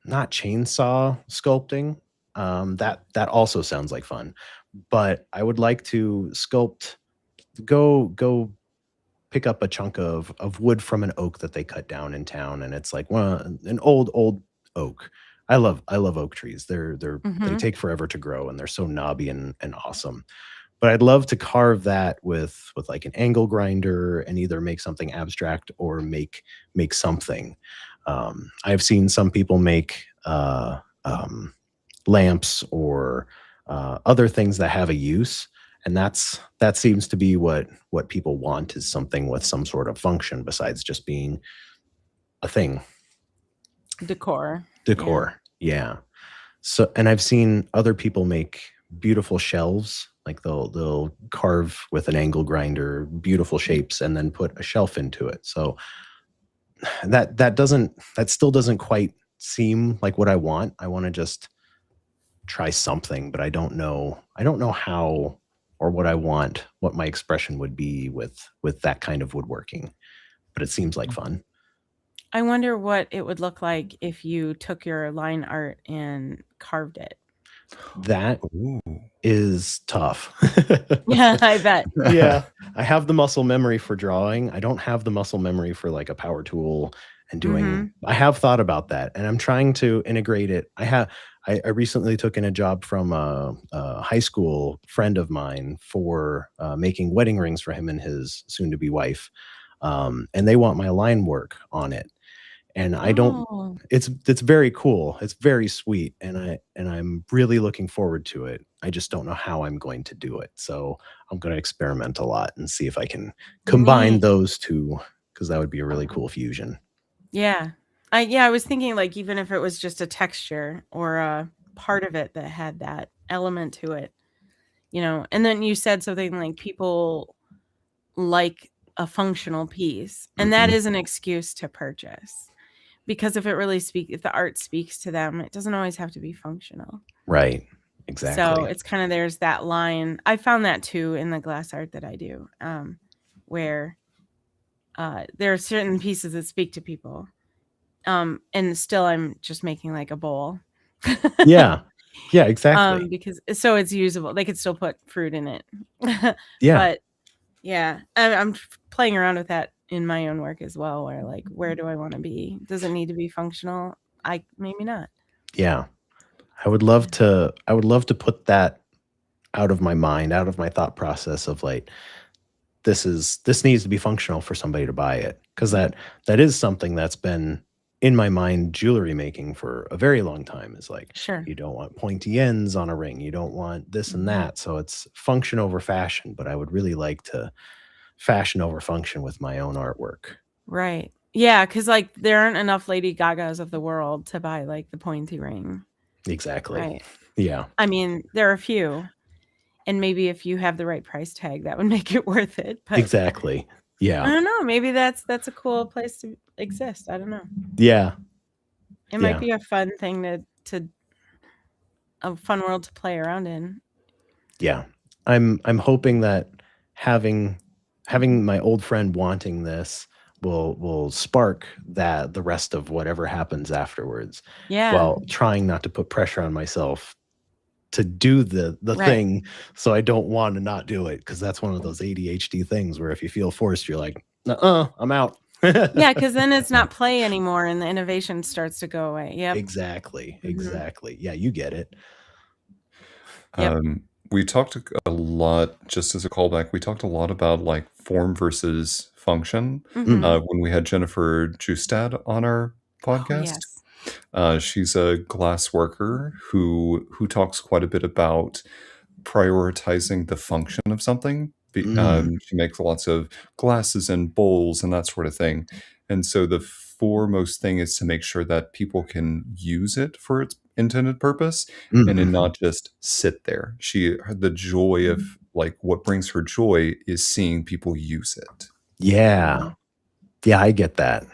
Speaker 3: not chainsaw sculpting. That also sounds like fun, but I would like to go pick up a chunk of wood from an oak that they cut down in town, and it's like an old oak. I love oak trees. They
Speaker 2: Mhm.
Speaker 3: take forever to grow, and they're so knobby and awesome. But I'd love to carve that with like an angle grinder and either make something abstract or make something. I've seen some people make lamps or other things that have a use, and that seems to be what people want, is something with some sort of function besides just being a thing.
Speaker 2: Decor.
Speaker 3: Yeah. So, and I've seen other people make beautiful shelves, Like they'll carve with an angle grinder beautiful shapes and then put a shelf into it. So that still doesn't quite seem like what I want. I want to just try something, but I don't know how or what I want, what my expression would be with that kind of woodworking. But it seems like fun.
Speaker 2: I wonder what it would look like if you took your line art and carved it.
Speaker 3: That
Speaker 1: Ooh.
Speaker 3: is tough.
Speaker 2: Yeah, I bet.
Speaker 3: Yeah. I have the muscle memory for drawing. I don't have the muscle memory for like a power tool and doing. I have thought about that, and I'm trying to integrate it. I recently took in a job from a high school friend of mine for making wedding rings for him and his soon-to-be wife, and they want my line work on it. And I don't.
Speaker 2: Oh,
Speaker 3: It's very cool. It's very sweet, and I'm really looking forward to it. I just don't know how I'm going to do it. So I'm going to experiment a lot and see if I can combine
Speaker 2: neat.
Speaker 3: those two, because that would be a really cool fusion.
Speaker 2: Yeah. I was thinking like even if it was just a texture or a part of it that had that element to it, you know. And then you said something like people like a functional piece, and that
Speaker 3: Mhm.
Speaker 2: is an excuse to purchase. Because if the art speaks to them, it doesn't always have to be functional.
Speaker 3: Right.
Speaker 2: So
Speaker 3: Exactly.
Speaker 2: it's kind of, there's that line. I found that too in the glass art that I do, where there are certain pieces that speak to people. And still I'm just making like a bowl.
Speaker 3: Yeah. Yeah, exactly.
Speaker 2: Because so it's usable. They could still put fruit in it.
Speaker 3: Yeah.
Speaker 2: But yeah, I'm playing around with that in my own work as well, where like, where do I want to be? Does it need to be functional? Maybe not.
Speaker 3: Yeah. I would love to put that out of my mind, out of my thought process of like, this needs to be functional for somebody to buy it. Because that is something that's been in my mind, jewelry making for a very long time, is like,
Speaker 2: Sure.
Speaker 3: you don't want pointy ends on a ring. You don't want this and that. So it's function over fashion, but I would really like to fashion over function with my own artwork.
Speaker 2: Right. Yeah, because like there aren't enough Lady Gagas of the world to buy like the pointy ring.
Speaker 3: Exactly.
Speaker 2: Right.
Speaker 3: Yeah.
Speaker 2: I mean, there are a few. And maybe if you have the right price tag, that would make it worth it. But
Speaker 3: Exactly.
Speaker 2: I
Speaker 3: Yeah.
Speaker 2: don't know. Maybe that's a cool place to exist. I don't know.
Speaker 3: Yeah.
Speaker 2: It might be a fun thing a fun world to play around in.
Speaker 3: Yeah. I'm hoping that having my old friend wanting this will spark that the rest of whatever happens afterwards.
Speaker 2: Yeah.
Speaker 3: While trying not to put pressure on myself to do the
Speaker 2: Right.
Speaker 3: thing, so I don't want to not do it, because that's one of those ADHD things where if you feel forced, you're like, I'm out.
Speaker 2: Yeah, because then it's not play anymore and the innovation starts to go away. Yep.
Speaker 3: Exactly.
Speaker 2: Mhm.
Speaker 3: Exactly. Yeah, you get it.
Speaker 2: Yep.
Speaker 1: We talked a lot, just as a callback, we talked a lot about like form versus function
Speaker 2: Mhm.
Speaker 1: when we had Jennifer Justad on our
Speaker 2: Oh,
Speaker 1: podcast.
Speaker 2: yes.
Speaker 1: She's a glass worker who talks quite a bit about prioritizing the function of something. She makes lots of glasses and bowls and that sort of thing. And so the foremost thing is to make sure that people can use it for its intended purpose and then not just sit there. The joy of like what brings her joy is seeing people use it.
Speaker 3: Yeah. Yeah, I get that.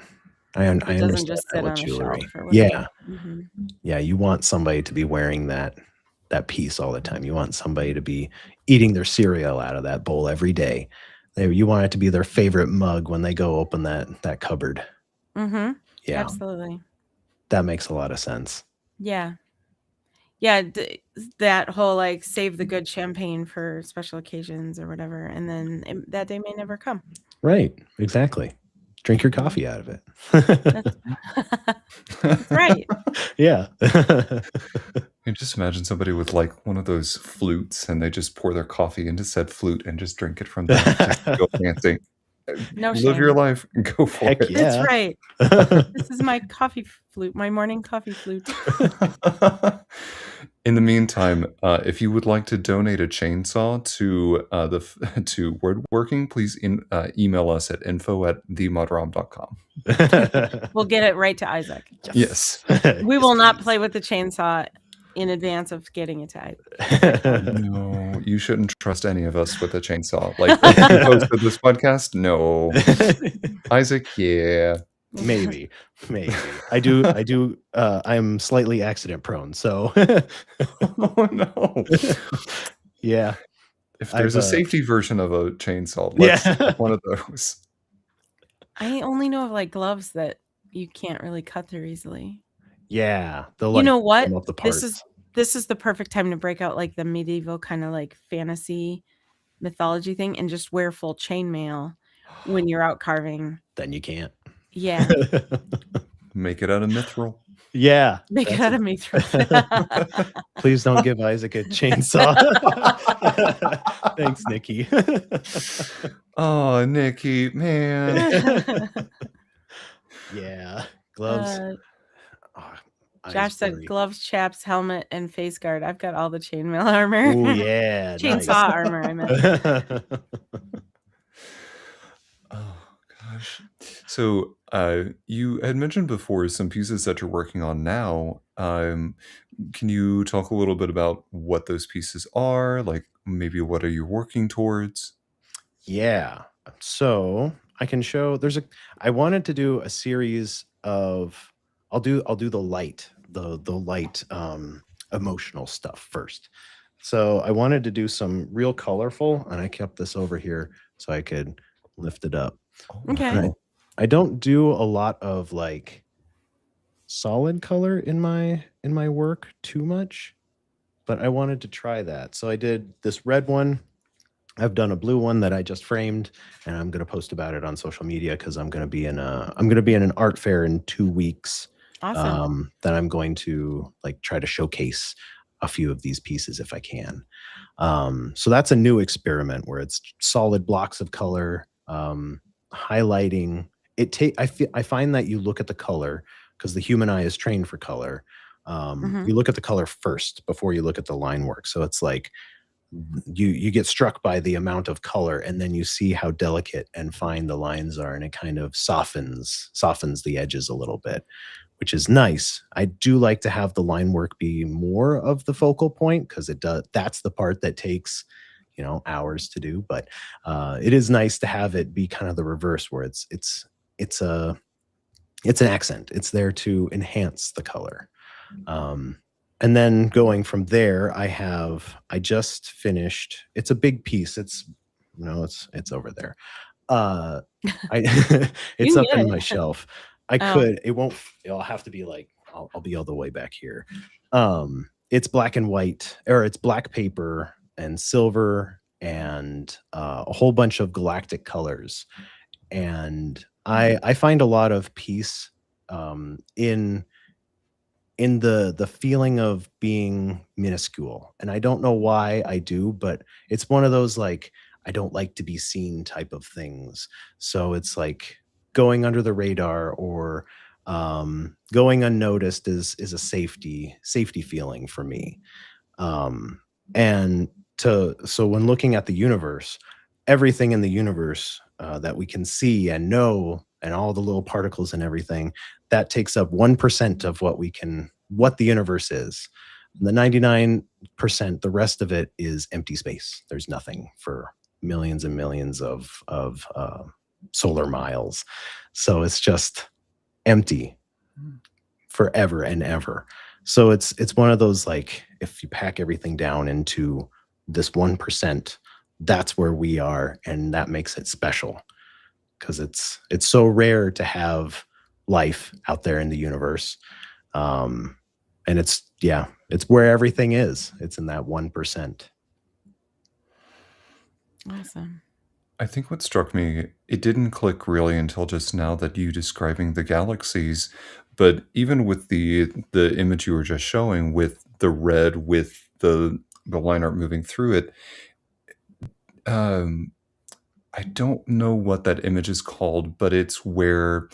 Speaker 3: I
Speaker 2: It
Speaker 3: understand
Speaker 2: doesn't just
Speaker 3: that
Speaker 2: sit
Speaker 3: with
Speaker 2: on a
Speaker 3: jewelry.
Speaker 2: shelf or whatever.
Speaker 3: Yeah.
Speaker 2: Mhm.
Speaker 3: Yeah, you want somebody to be wearing that piece all the time. You want somebody to be eating their cereal out of that bowl every day. You want it to be their favorite mug when they go open that cupboard.
Speaker 2: Mhm.
Speaker 3: Yeah,
Speaker 2: Absolutely.
Speaker 3: that makes a lot of sense.
Speaker 2: Yeah. Yeah, that whole like save the good champagne for special occasions or whatever, and then that day may never come.
Speaker 3: Right, exactly. Drink your coffee out of it.
Speaker 2: That's right.
Speaker 3: Yeah.
Speaker 1: And just imagine somebody with like one of those flutes and they just pour their coffee into said flute and just drink it from that. Just go fancy.
Speaker 2: No
Speaker 1: Live your
Speaker 2: shame.
Speaker 1: life and go for
Speaker 3: Heck
Speaker 1: it.
Speaker 3: yeah.
Speaker 2: That's right. This is my coffee flute, my morning coffee flute.
Speaker 1: In the meantime, if you would like to donate a chainsaw to Wordworking, please email us at info@themudrom.com.
Speaker 2: We'll get it right to Isaac.
Speaker 1: Yes.
Speaker 2: We will not play with the chainsaw in advance of getting it tied.
Speaker 1: No, you shouldn't trust any of us with a chainsaw. Like, the host of this podcast? No. Isaac, yeah.
Speaker 3: Maybe. I'm slightly accident prone, so
Speaker 1: Oh, no.
Speaker 3: yeah.
Speaker 1: If there's a safety version of a chainsaw,
Speaker 3: Yeah.
Speaker 1: let's have one of those.
Speaker 2: I only know of like gloves that you can't really cut through easily.
Speaker 3: Yeah. They'll
Speaker 2: You know what?
Speaker 3: trim up the parts.
Speaker 2: This is the perfect time to break out like the medieval kind of like fantasy mythology thing and just wear full chainmail when you're out carving.
Speaker 3: Then you can't.
Speaker 2: Yeah.
Speaker 1: Make it out of mithril.
Speaker 3: Yeah.
Speaker 2: Make it
Speaker 3: that's
Speaker 2: out
Speaker 3: a-
Speaker 2: of mithril.
Speaker 3: Please don't give Isaac a chainsaw. Thanks, Nikki.
Speaker 1: Oh, Nikki, man.
Speaker 3: Yeah. Gloves.
Speaker 2: Josh said gloves, chaps, helmet, and face guard. I've got all the chainmail armor.
Speaker 3: Oh, yeah.
Speaker 2: Chainsaw armor, I meant.
Speaker 1: Oh, gosh. So, you had mentioned before some pieces that you're working on now. Can you talk a little bit about what those pieces are? Like, maybe what are you working towards?
Speaker 3: Yeah. So I can show I wanted to do a series of I'll do the light, the light emotional stuff first. So I wanted to do some real colorful, and I kept this over here so I could lift it up.
Speaker 2: Okay.
Speaker 3: And I don't do a lot of like solid color in my work too much, but I wanted to try that. So I did this red one. I've done a blue one that I just framed, and I'm going to post about it on social media because I'm going to be in an art fair in 2 weeks.
Speaker 2: Awesome.
Speaker 3: That I'm going to like try to showcase a few of these pieces if I can. So that's a new experiment where it's solid blocks of color, highlighting. I find that you look at the color because the human eye is trained for color. You look at the color first before you look at the line work. So it's like you get struck by the amount of color, and then you see how delicate and fine the lines are, and it kind of softens the edges a little bit, which is nice. I do like to have the line work be more of the focal point because that's the part that takes hours to do, but it is nice to have it be kind of the reverse where it's an accent. It's there to enhance the color. And then going from there, I just finished. It's a big piece. It's over there. It's up in my shelf. It'll have to be like, I'll be all the way back here. It's black and white, or it's black paper and silver and a whole bunch of galactic colors. And I find a lot of peace in the feeling of being minuscule. And I don't know why I do, but it's one of those like I don't like to be seen type of things. So it's like going under the radar or going unnoticed is a safety feeling for me. So when looking at the universe, everything in the universe that we can see and know, and all the little particles and everything, that takes up 1% of what the universe is. The 99%, the rest of it is empty space. There's nothing for millions and millions of solar miles. So it's just empty forever and ever. So it's one of those, like, if you pack everything down into this 1%, that's where we are, and that makes it special because it's so rare to have life out there in the universe. And it's where everything is. It's in that 1%.
Speaker 2: Awesome.
Speaker 1: I think what struck me, it didn't click really until just now that you describing the galaxies, but even with the image you were just showing with the red, with the line art moving through it, I don't know what that image is called, but it's where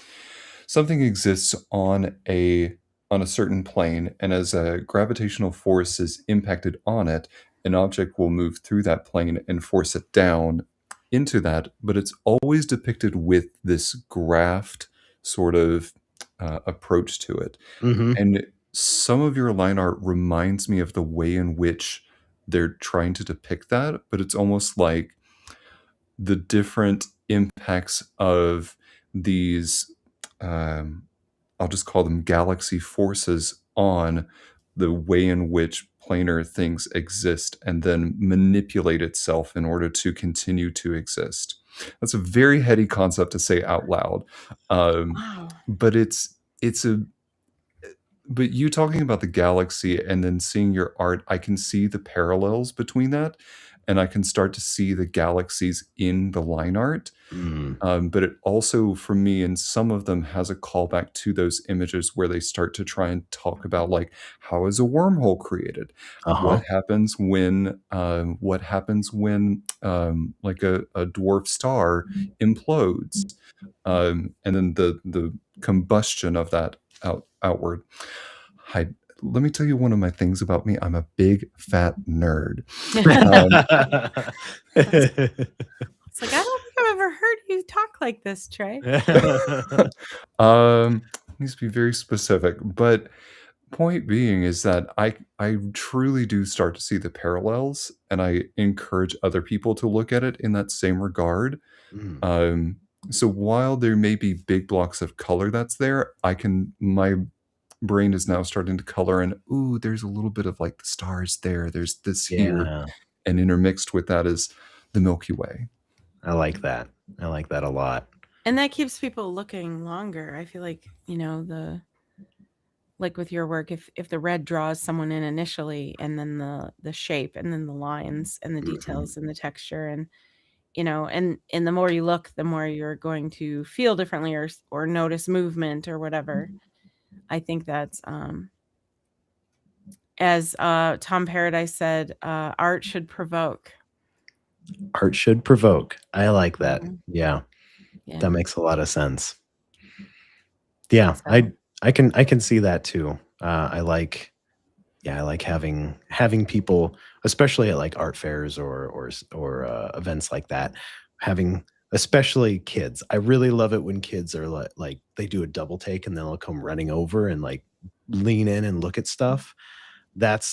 Speaker 1: something exists on a certain plane, and as a gravitational force is impacted on it, an object will move through that plane and force it down into that, but it's always depicted with this graphed sort of approach to it.
Speaker 3: Mm-hmm.
Speaker 1: And some of your line art reminds me of the way in which they're trying to depict that, but it's almost like the different impacts of these, I'll just call them galaxy forces, on the way in which planar things exist and then manipulate itself in order to continue to exist. That's a very heady concept to say out loud.
Speaker 2: Wow.
Speaker 1: But but you talking about the galaxy and then seeing your art, I can see the parallels between that, and I can start to see the galaxies in the line art. But it also, for me, in some of them, has a callback to those images where they start to try and talk about, like, how is a wormhole created?
Speaker 3: Uh-huh.
Speaker 1: What happens when like a dwarf star implodes, and then the combustion of that outward. Let me tell you one of my things about me. I'm a big fat nerd.
Speaker 2: It's like, I don't think I've ever heard you talk like this, Trey.
Speaker 1: Needs to be very specific, but point being is that I truly do start to see the parallels, and I encourage other people to look at it in that same regard.
Speaker 3: Mm.
Speaker 1: So while there may be big blocks of color that's there, my brain is now starting to color, and ooh, there's a little bit of like the stars there. There's this here,
Speaker 3: Yeah,
Speaker 1: and intermixed with that is the Milky Way.
Speaker 3: I like that. I like that a lot.
Speaker 2: And that keeps people looking longer. I feel like, like with your work, if the red draws someone in initially, and then the shape, and then the lines and the details and the texture, and and the more you look, the more you're going to feel differently, or notice movement or whatever. I think that's as Tom Paradise said, art should provoke.
Speaker 3: Art should provoke. I like that.
Speaker 2: Mhm.
Speaker 3: Yeah,
Speaker 2: Yeah.
Speaker 3: that makes a lot of sense. Yeah,
Speaker 2: So-
Speaker 3: I can see that too. I like having people, especially at like art fairs or events like that, having especially kids. I really love it when kids are like they do a double take and they'll come running over and like lean in and look at stuff. That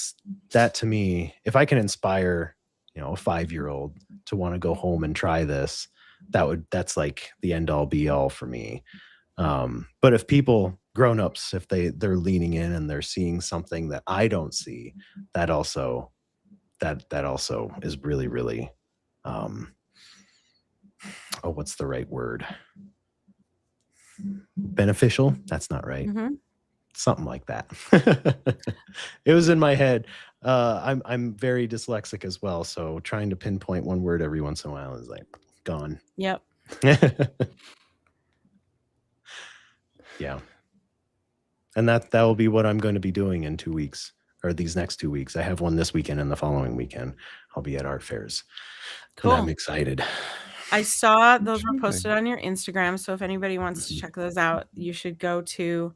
Speaker 3: to me, if I can inspire, a 5-year-old to want to go home and try this, that's like the end all be all for me. But if people, grown-ups, if they're leaning in and they're seeing something that I don't see, that also is really, really, what's the right word? Beneficial? That's not right.
Speaker 2: Mhm.
Speaker 3: Something like that. It was in my head. I'm very dyslexic as well, so trying to pinpoint one word every once in a while is like gone.
Speaker 2: Yep.
Speaker 3: Yeah. And that will be what I'm going to be doing in 2 weeks, or these next 2 weeks. I have one this weekend, and the following weekend I'll be at art fairs.
Speaker 2: Cool.
Speaker 3: And I'm excited.
Speaker 2: I saw those were
Speaker 1: Absolutely.
Speaker 2: posted on your Instagram, so if anybody wants to check those out, you should go to,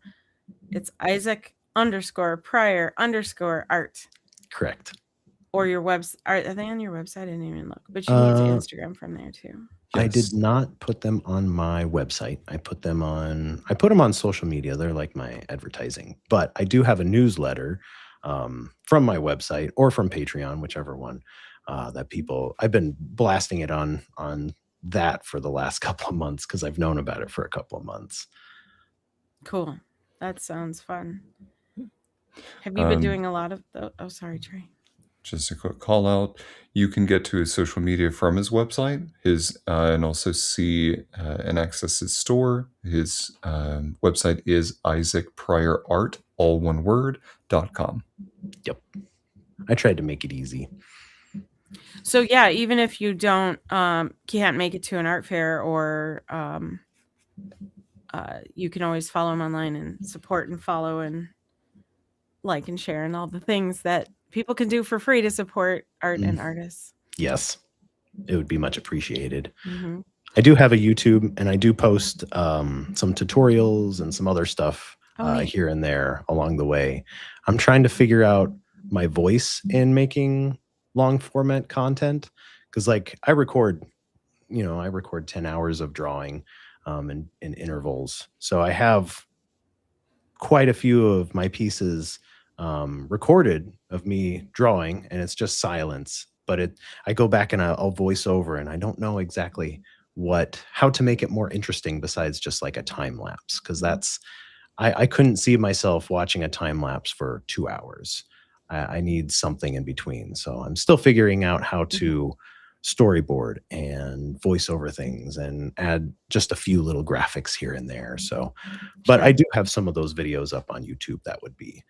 Speaker 2: it's Isaac_Prior_art,
Speaker 3: Correct.
Speaker 2: or your website. Are they on your website? I didn't even look, but you can get to Instagram from there too.
Speaker 3: I did
Speaker 1: Yes.
Speaker 3: not put them on my website. I put them on social media. They're like my advertising. But I do have a newsletter from my website or from Patreon, whichever one, that I've been blasting it on that for the last couple of months because I've known about it for a couple of months.
Speaker 2: Cool. That sounds fun. Have you been doing a lot of oh, sorry, Trey.
Speaker 1: Just a quick call out. You can get to his social media from his website, and also see and access his store. His website is IsaacPriorArt, all one word, .com.
Speaker 3: Yep. I tried to make it easy.
Speaker 2: So yeah, even if you can't make it to an art fair, or you can always follow him online and support and follow and like and share and all the things that people can do for free to support art and artists.
Speaker 3: Yes. It would be much appreciated.
Speaker 2: Mm-hmm.
Speaker 3: I do have a YouTube, and I do post some tutorials and some other stuff here and there along the way. I'm trying to figure out my voice in making long format content, because like I record 10 hours of drawing in intervals. So I have quite a few of my pieces recorded of me drawing, and it's just silence. But I go back and I'll voice over, and I don't know exactly how to make it more interesting besides just like a time lapse, because I couldn't see myself watching a time lapse for 2 hours. I need something in between. So I'm still figuring out how to storyboard and voice over things and add just a few little graphics here and there. So, but I do have some of those videos up on YouTube that would be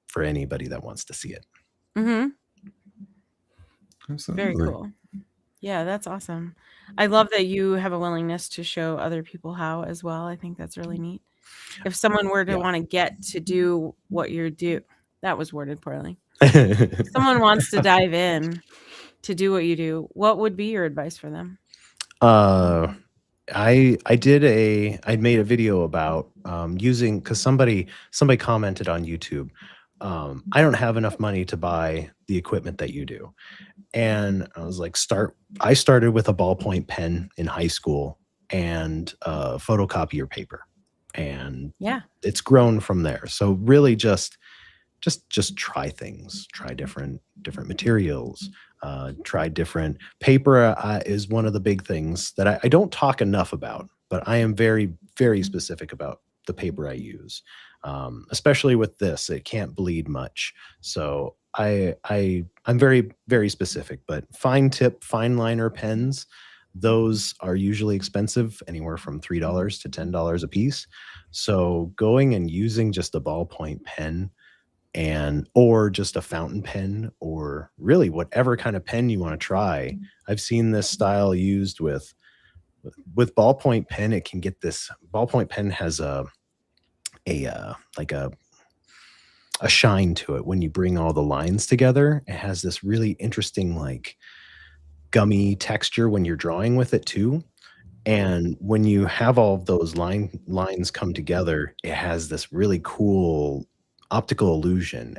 Speaker 3: for anybody that wants to see it.
Speaker 2: Mm-hmm.
Speaker 1: Absolutely.
Speaker 2: Very cool. Yeah, that's awesome. I love that you have a willingness to show other people how as well. I think that's really neat. If someone were to want to get to do what you do, that was worded poorly. If someone wants to dive in to do what you do, what would be your advice for them?
Speaker 3: I made a video about using, because somebody commented on YouTube, I don't have enough money to buy the equipment that you do. And I was like, I started with a ballpoint pen in high school and photocopier paper. And it's grown from there. So really just try things, try different materials, try different paper is one of the big things that I don't talk enough about, but I am very, very specific about the paper I use. Especially with this, it can't bleed much. So I'm very, very specific, but fine tip, fine liner pens, those are usually expensive, anywhere from $3 to $10 a piece. So going and using just a ballpoint pen or just a fountain pen, or really whatever kind of pen you want to try. I've seen this style used with ballpoint pen. It can get this ballpoint pen has a shine to it when you bring all the lines together. It has this really interesting like gummy texture when you're drawing with it too. And when you have all of those lines come together, it has this really cool optical illusion,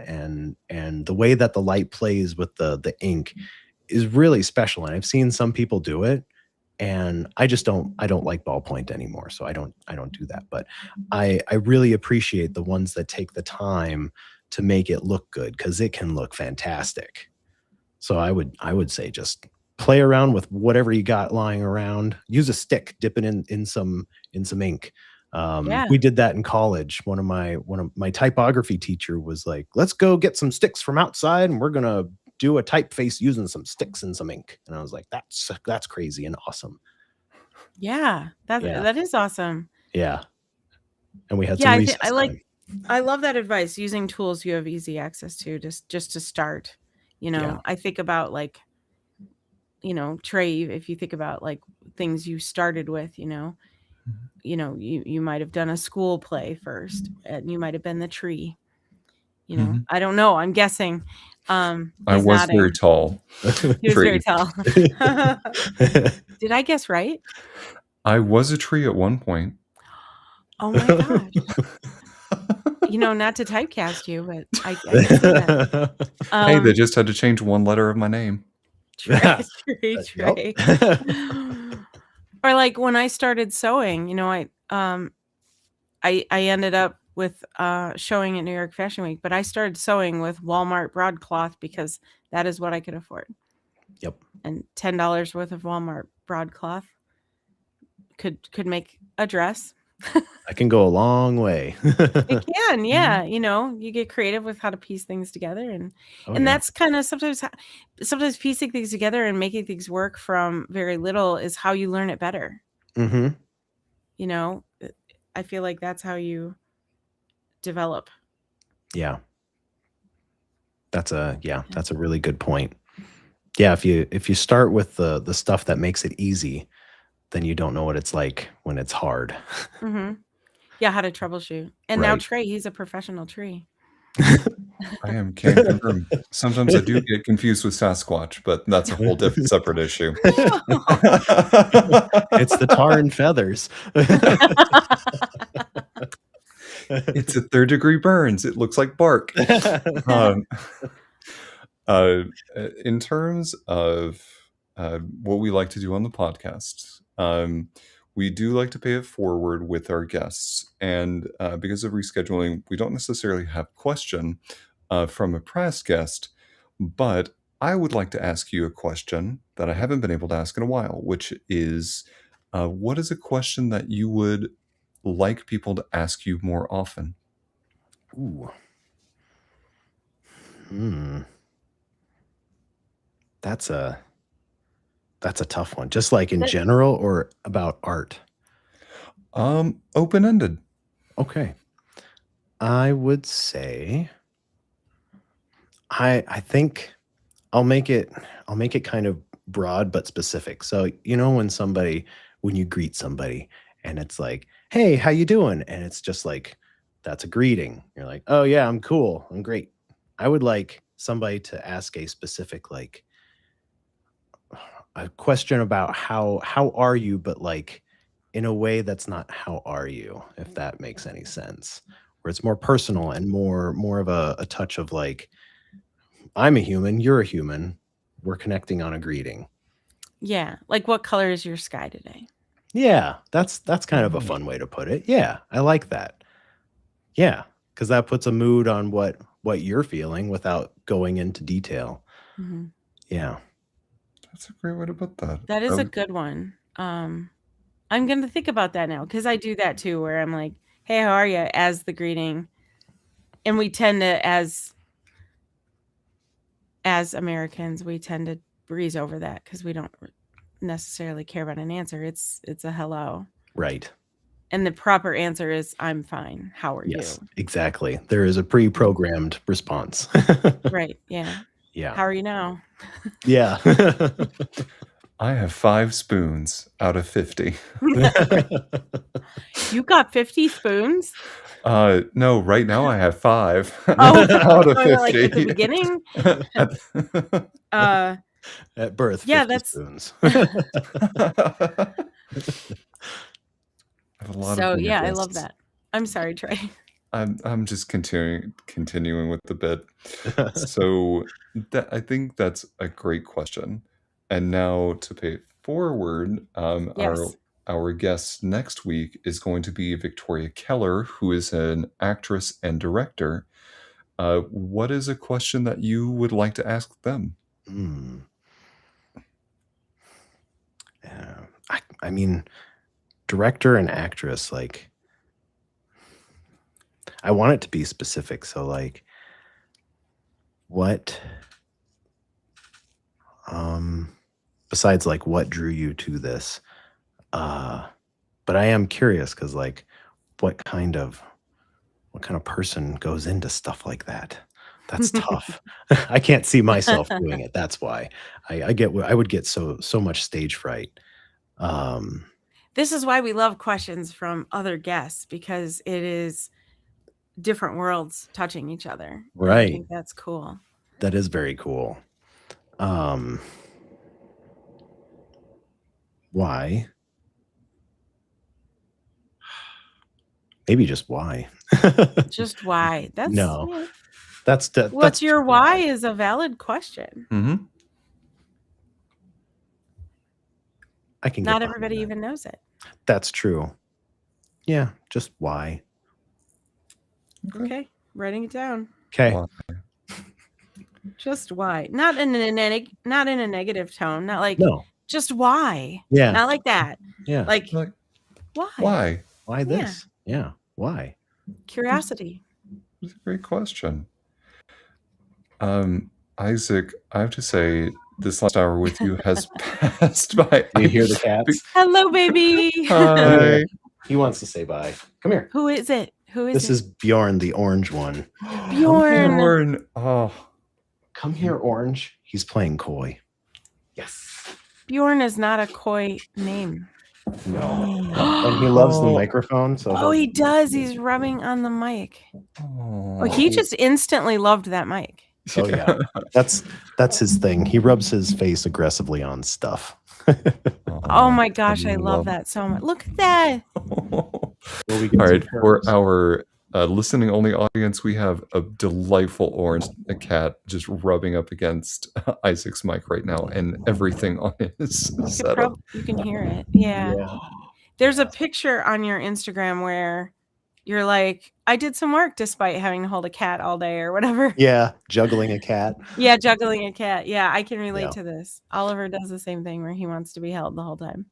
Speaker 3: and the way that the light plays with the ink is really special. And I've seen some people do it, and I don't like ballpoint anymore, so I don't do that. But I really appreciate the ones that take the time to make it look good, because it can look fantastic. So I would say just play around with whatever you got lying around. Use a stick, dip it in some ink. We did that in college. One of my typography teacher was like, let's go get some sticks from outside and we're gonna do a typeface using some sticks and some ink. And I was like, that's crazy and awesome.
Speaker 2: Yeah, that is awesome.
Speaker 3: Yeah. And we had some recess time.
Speaker 2: I love that advice, using tools you have easy access to, just to start. I think about like, Trey, if you think about like things you started with, you might have done a school play first, and you might have been the tree. I don't know. I'm guessing.
Speaker 1: I was very tall.
Speaker 2: He was very tall. Did I guess right?
Speaker 1: I was a tree at one point.
Speaker 2: Oh my gosh. Not to typecast you, but I can see that.
Speaker 1: Hey, they just had to change one letter of my name.
Speaker 2: Trey. Or like when I started sewing, I ended up with showing at New York Fashion Week, but I started sewing with Walmart broadcloth because that is what I could afford.
Speaker 3: Yep.
Speaker 2: And $10 worth of Walmart broadcloth could make a dress.
Speaker 3: I can go a long way.
Speaker 2: It can, yeah. You get creative with how to piece things together, and that's kind of sometimes piecing things together and making things work from very little is how you learn it better.
Speaker 3: Mm-hmm.
Speaker 2: I feel like that's how you develop.
Speaker 3: Yeah. That's a really good point. Yeah, if you start with the stuff that makes it easy, then you don't know what it's like when it's hard.
Speaker 2: Mm-hmm. Yeah, how to troubleshoot. And now Trey, he's a professional tree.
Speaker 1: I can't confirm. Sometimes I do get confused with Sasquatch, but that's a whole different separate issue.
Speaker 3: It's the tar and feathers.
Speaker 1: It's a third-degree burns. It looks like bark. In terms of what we like to do on the podcast, we do like to pay it forward with our guests. And because of rescheduling, we don't necessarily have a question from a past guest, but I would like to ask you a question that I haven't been able to ask in a while, which is what is a question that you would like people to ask you more often?
Speaker 3: Ooh. That's a tough one. Just like in
Speaker 2: That-
Speaker 3: general or about art?
Speaker 1: Open-ended.
Speaker 3: Okay. I would say I think I'll make it kind of broad but specific. So, when you greet somebody and it's like, "Hey, how you doing?" And it's just like that's a greeting. You're like, "Oh yeah, I'm cool. I'm great." I would like somebody to ask a specific like a question about how are you, but like in a way that's not how are you, if that makes any sense. Where it's more personal and more of a touch of like, I'm a human, you're a human. We're connecting on a greeting.
Speaker 2: Yeah. Like, what color is your sky today?
Speaker 3: Yeah, that's kind of a fun way to put it. Yeah, I like that. Yeah, because that puts a mood on what you're feeling without going into detail.
Speaker 2: Mhm.
Speaker 3: Yeah.
Speaker 1: That's a great way to put that.
Speaker 2: That is a good one. I'm going to think about that now because I do that too, where I'm like, "Hey, how are you?" as the greeting. And we tend to, as Americans, we tend to breeze over that because we don't necessarily care about an answer. It's a hello.
Speaker 3: Right.
Speaker 2: And the proper answer is, "I'm fine. How are
Speaker 3: Yes, exactly. There is a pre-programmed response.
Speaker 2: you?" Right. Yeah.
Speaker 3: Yeah.
Speaker 2: How are you now?
Speaker 3: Yeah.
Speaker 1: I have 5 spoons out of 50.
Speaker 2: You got 50 spoons?
Speaker 1: No, right now I have 5
Speaker 2: Oh,
Speaker 1: out of 50.
Speaker 2: like at the beginning?
Speaker 3: At birth, 50
Speaker 2: Yeah, that's
Speaker 3: spoons.
Speaker 1: I have a lot
Speaker 2: so
Speaker 1: of
Speaker 2: yeah, I
Speaker 1: guests.
Speaker 2: love that. I'm sorry, Trey.
Speaker 1: I'm just continuing with the bit. So I think that's a great question. And now to pay it forward,
Speaker 2: Yes.
Speaker 1: our guest next week is going to be Victoria Keller, who is an actress and director. What is a question that you would like to ask them?
Speaker 3: I mean, director and actress, like, I want it to be specific. So, like, what, besides, like, what drew you to this? But I am curious because, like, what kind of person goes into stuff like that? That's tough. I can't see myself doing it. That's why I would get so much stage fright.
Speaker 2: This is why we love questions from other guests, because it is different worlds touching each other. And I
Speaker 3: Right.
Speaker 2: think that's cool.
Speaker 3: That is very cool. Why? Maybe just why.
Speaker 2: Just why? That's
Speaker 3: No.
Speaker 2: yeah.
Speaker 3: What's
Speaker 2: What's your why is a valid question.
Speaker 1: Mm-hmm.
Speaker 3: I can get
Speaker 2: Not
Speaker 3: behind
Speaker 2: everybody
Speaker 3: that.
Speaker 2: even knows it.
Speaker 3: That's true. Yeah, just why.
Speaker 2: Okay, writing it down.
Speaker 3: Okay.
Speaker 1: Why?
Speaker 2: Just why? Not in a negative tone. Not like
Speaker 3: No.
Speaker 2: just why.
Speaker 3: Yeah.
Speaker 2: Not like that.
Speaker 3: Yeah.
Speaker 2: Like
Speaker 1: Like,
Speaker 2: why?
Speaker 1: why?
Speaker 3: Why this? Yeah. Why?
Speaker 2: Curiosity.
Speaker 1: It's a great question. Isaac, I have to say, this last hour with you has passed by.
Speaker 3: You hear the cats?
Speaker 2: Hello, baby.
Speaker 1: Hi.
Speaker 3: He wants to say bye. Come here.
Speaker 2: Who is it? Who is
Speaker 3: This
Speaker 2: it?
Speaker 3: is Bjorn, the orange one.
Speaker 2: Bjorn.
Speaker 1: Bjorn. Oh,
Speaker 3: Come here, Orange. He's playing coy. Yes.
Speaker 2: Bjorn is not a coy name.
Speaker 3: And he loves the
Speaker 1: Oh.
Speaker 3: microphone. So
Speaker 2: Oh, he does. He's rubbing on the mic.
Speaker 1: oh.
Speaker 2: Oh, he just instantly loved that mic.
Speaker 3: Oh, yeah. That's his thing. He rubs his face aggressively on stuff.
Speaker 2: Oh my gosh, I love that so much. Look at that.
Speaker 1: All
Speaker 3: Will we get
Speaker 1: right,
Speaker 3: some
Speaker 1: for
Speaker 3: terms?
Speaker 1: our listening only audience, we have a delightful orange cat just rubbing up against Isaac's mic right now, and everything on his setup.
Speaker 2: You can hear it. Yeah. There's a picture on your Instagram where you're like, I did some work despite having to hold a cat all day or whatever.
Speaker 3: Yeah, juggling a cat.
Speaker 2: Yeah, juggling a cat. Yeah, I can relate
Speaker 3: Yeah.
Speaker 2: to this. Oliver does the same thing where he wants to be held the whole time.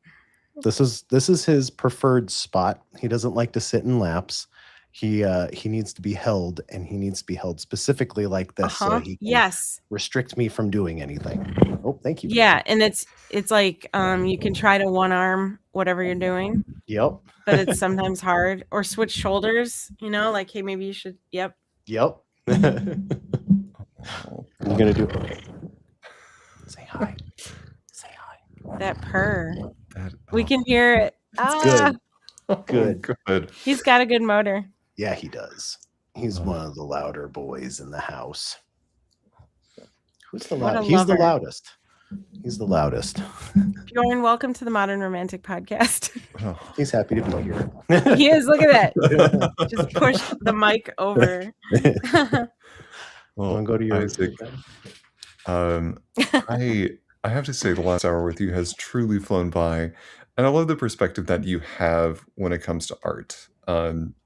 Speaker 3: This is his preferred spot. He doesn't like to sit in laps. He needs to be held, and he needs to be held specifically like this so he can
Speaker 2: Yes.
Speaker 3: restrict me from doing anything. Oh, thank you.
Speaker 2: Yeah, and it's like you can try to one arm whatever you're doing,
Speaker 3: Yep.
Speaker 2: but it's sometimes hard. Or switch shoulders, like, hey, maybe you should. Yep.
Speaker 3: Yep.
Speaker 1: Oh,
Speaker 3: You're gonna do okay. Say hi. Say hi.
Speaker 2: That purr.
Speaker 1: that,
Speaker 2: We can hear it.
Speaker 3: Good.
Speaker 1: oh,
Speaker 3: Good.
Speaker 1: good.
Speaker 2: He's got a good motor.
Speaker 3: Yeah, he does. He's one of the louder boys in the house. Who's the
Speaker 2: What a
Speaker 3: loudest? He's the
Speaker 2: lover.
Speaker 3: loudest. He's the loudest.
Speaker 2: Bjorn, welcome to the Modern Romantic Podcast.
Speaker 1: Oh.
Speaker 3: He's happy to be here.
Speaker 2: He is. Look at that. Just push the mic over.
Speaker 1: Well,
Speaker 3: Wanna go to your
Speaker 1: Isaac, I have to say the last hour with you has truly flown by, and I love the perspective that you have when it comes to art.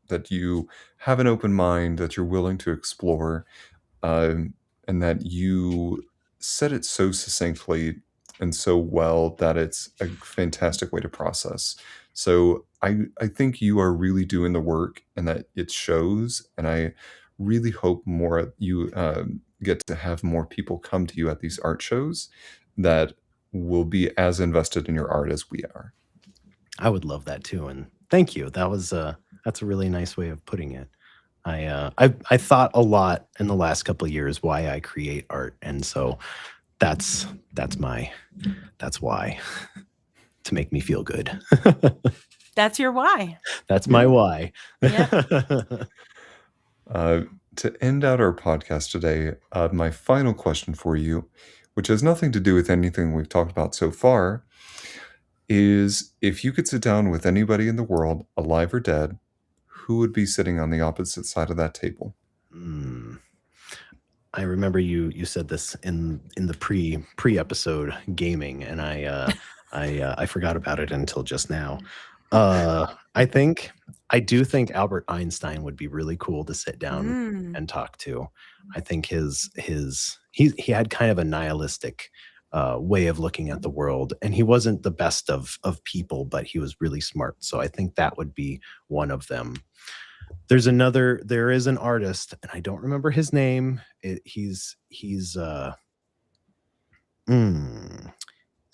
Speaker 1: That you have an open mind, that you're willing to explore, and that you said it so succinctly and so well that it's a fantastic way to process. So I think you are really doing the work, and that it shows. And I really hope more you get to have more people come to you at these art shows that will be as invested in your art as we are.
Speaker 3: I would love that too, and thank you. That's a really nice way of putting it. I thought a lot in the last couple of years why I create art, and so that's why to make me feel good.
Speaker 2: That's your why.
Speaker 3: That's my why.
Speaker 1: To end out our podcast today, my final question for you, which has nothing to do with anything we've talked about so far, is if you could sit down with anybody in the world, alive or dead, who would be sitting on the opposite side of that table?
Speaker 3: I remember you said this in the pre episode gaming, and I forgot about it until just now. I do think Albert Einstein would be really cool to sit down and talk to. I think he had kind of a nihilistic way of looking at the world, and he wasn't the best of people, but he was really smart. So I think that would be one of them. There is an artist, and I don't remember his name. He's is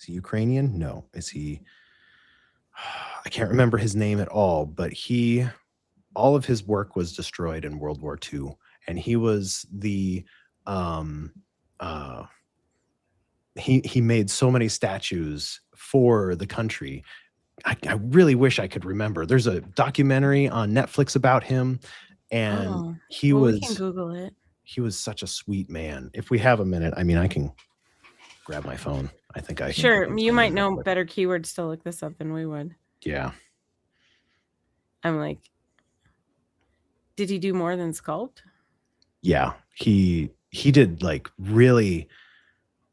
Speaker 3: he Ukrainian? No. Is he? I can't remember his name at all, but all of his work was destroyed in World War II, and he was the he made so many statues for the country. I really wish I could remember. There's a documentary on Netflix about him, and we can
Speaker 2: Google it.
Speaker 3: He was such a sweet man. If we have a minute, I mean, I can grab my phone. I think I can.
Speaker 2: Sure, you might know better keywords to look this up than we would.
Speaker 3: Yeah.
Speaker 2: I'm like, did he do more than sculpt?
Speaker 3: Yeah, he did like really,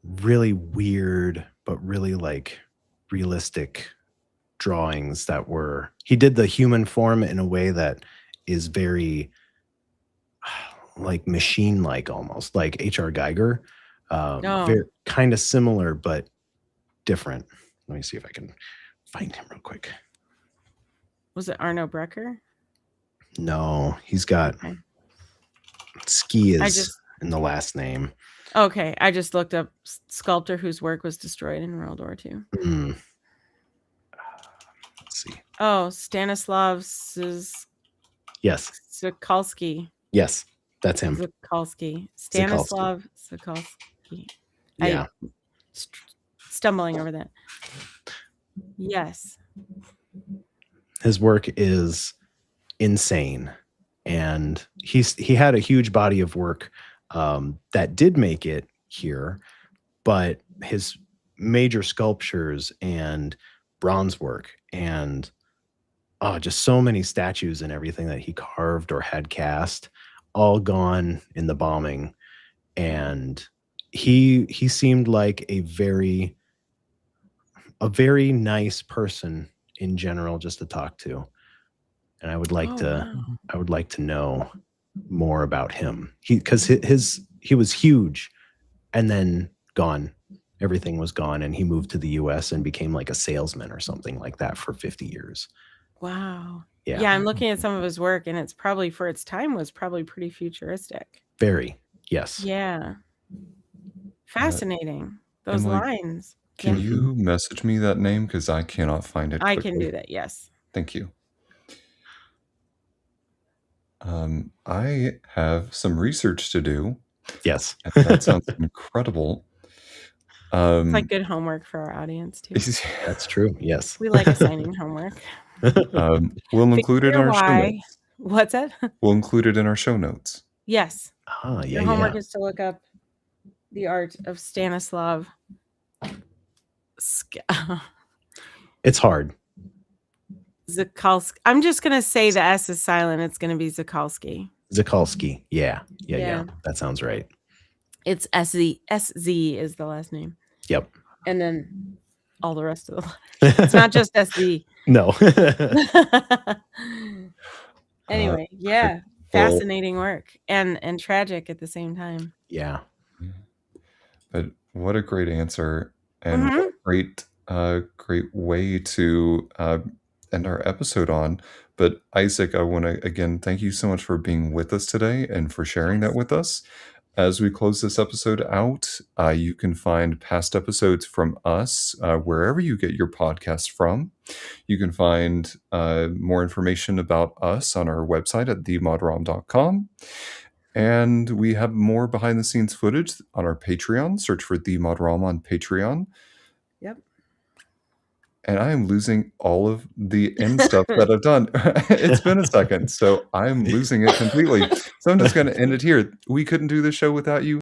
Speaker 3: really weird, but really like realistic drawings that were. He did the human form in a way that is very like machine-like, almost like H.R. Geiger. Very kind of similar but different. Let me see if I can find him real quick.
Speaker 2: Was it Arno Brecker?
Speaker 3: No, he's got Ski is in the last name.
Speaker 2: Okay, I just looked up sculptor whose work was destroyed in World War II.
Speaker 3: Let's see.
Speaker 2: Oh, Stanislav Sokolsky.
Speaker 3: Yes, that's him.
Speaker 2: Sokolsky. Stanislav Sokolsky.
Speaker 3: Yeah.
Speaker 2: Stumbling over that. Yes.
Speaker 3: His work is insane, and he had a huge body of work that did make it here, but his major sculptures and bronze work and just so many statues and everything that he carved or had cast, all gone in the bombing. And he seemed like a very nice person in general just to talk to. And I would like
Speaker 2: Oh,
Speaker 3: to
Speaker 2: wow.
Speaker 3: I would like to know more about him. He was huge and then gone. Everything was gone, and he moved to the US and became like a salesman or something like that for 50 years.
Speaker 2: Wow.
Speaker 3: Yeah.
Speaker 2: Yeah, I'm looking at some of his work, and it's probably for its time was probably pretty futuristic.
Speaker 3: Very. Yes.
Speaker 2: Yeah. Fascinating. Those
Speaker 1: Emily,
Speaker 2: lines.
Speaker 1: can
Speaker 2: Yeah.
Speaker 1: you message me that name? Because I cannot find it
Speaker 2: I
Speaker 1: quickly.
Speaker 2: can do that. Yes.
Speaker 1: Thank you. I have some research to do.
Speaker 3: Yes.
Speaker 1: And that sounds incredible.
Speaker 2: It's like good homework for our audience too.
Speaker 3: That's true. Yes.
Speaker 2: We like assigning homework.
Speaker 1: We'll include it in our show
Speaker 2: Why?
Speaker 1: notes.
Speaker 2: What's that?
Speaker 1: We'll include it in our show notes.
Speaker 2: Yes.
Speaker 3: Ah,
Speaker 2: Your
Speaker 3: yeah,
Speaker 2: homework
Speaker 3: yeah.
Speaker 2: is to look up the art of Stanislav.
Speaker 3: It's hard.
Speaker 2: Zakalski. I'm just gonna say the S is silent. It's gonna be Zakalski.
Speaker 3: Zakalski. Yeah. Yeah.
Speaker 2: Yeah.
Speaker 3: That sounds right.
Speaker 2: It's SZ. SZ is the last name.
Speaker 3: Yep.
Speaker 2: And then all the rest of the letters. It's not just SZ.
Speaker 3: No.
Speaker 2: Anyway, yeah. Fascinating work and tragic at the same time.
Speaker 3: Yeah.
Speaker 1: But what a great answer, and what a great way to end our episode on. But Isaac, I want to again thank you so much for being with us today and for sharing that with us. As we close this episode out, you can find past episodes from us wherever you get your podcast from. You can find more information about us on our website at themodrom.com. And we have more behind the scenes footage on our Patreon. Search for The Modrom on Patreon.
Speaker 2: Yep.
Speaker 1: And I am losing all of the end stuff that I've done. It's been a second, so I'm losing it completely. So I'm just going to end it here. We couldn't do this show without you.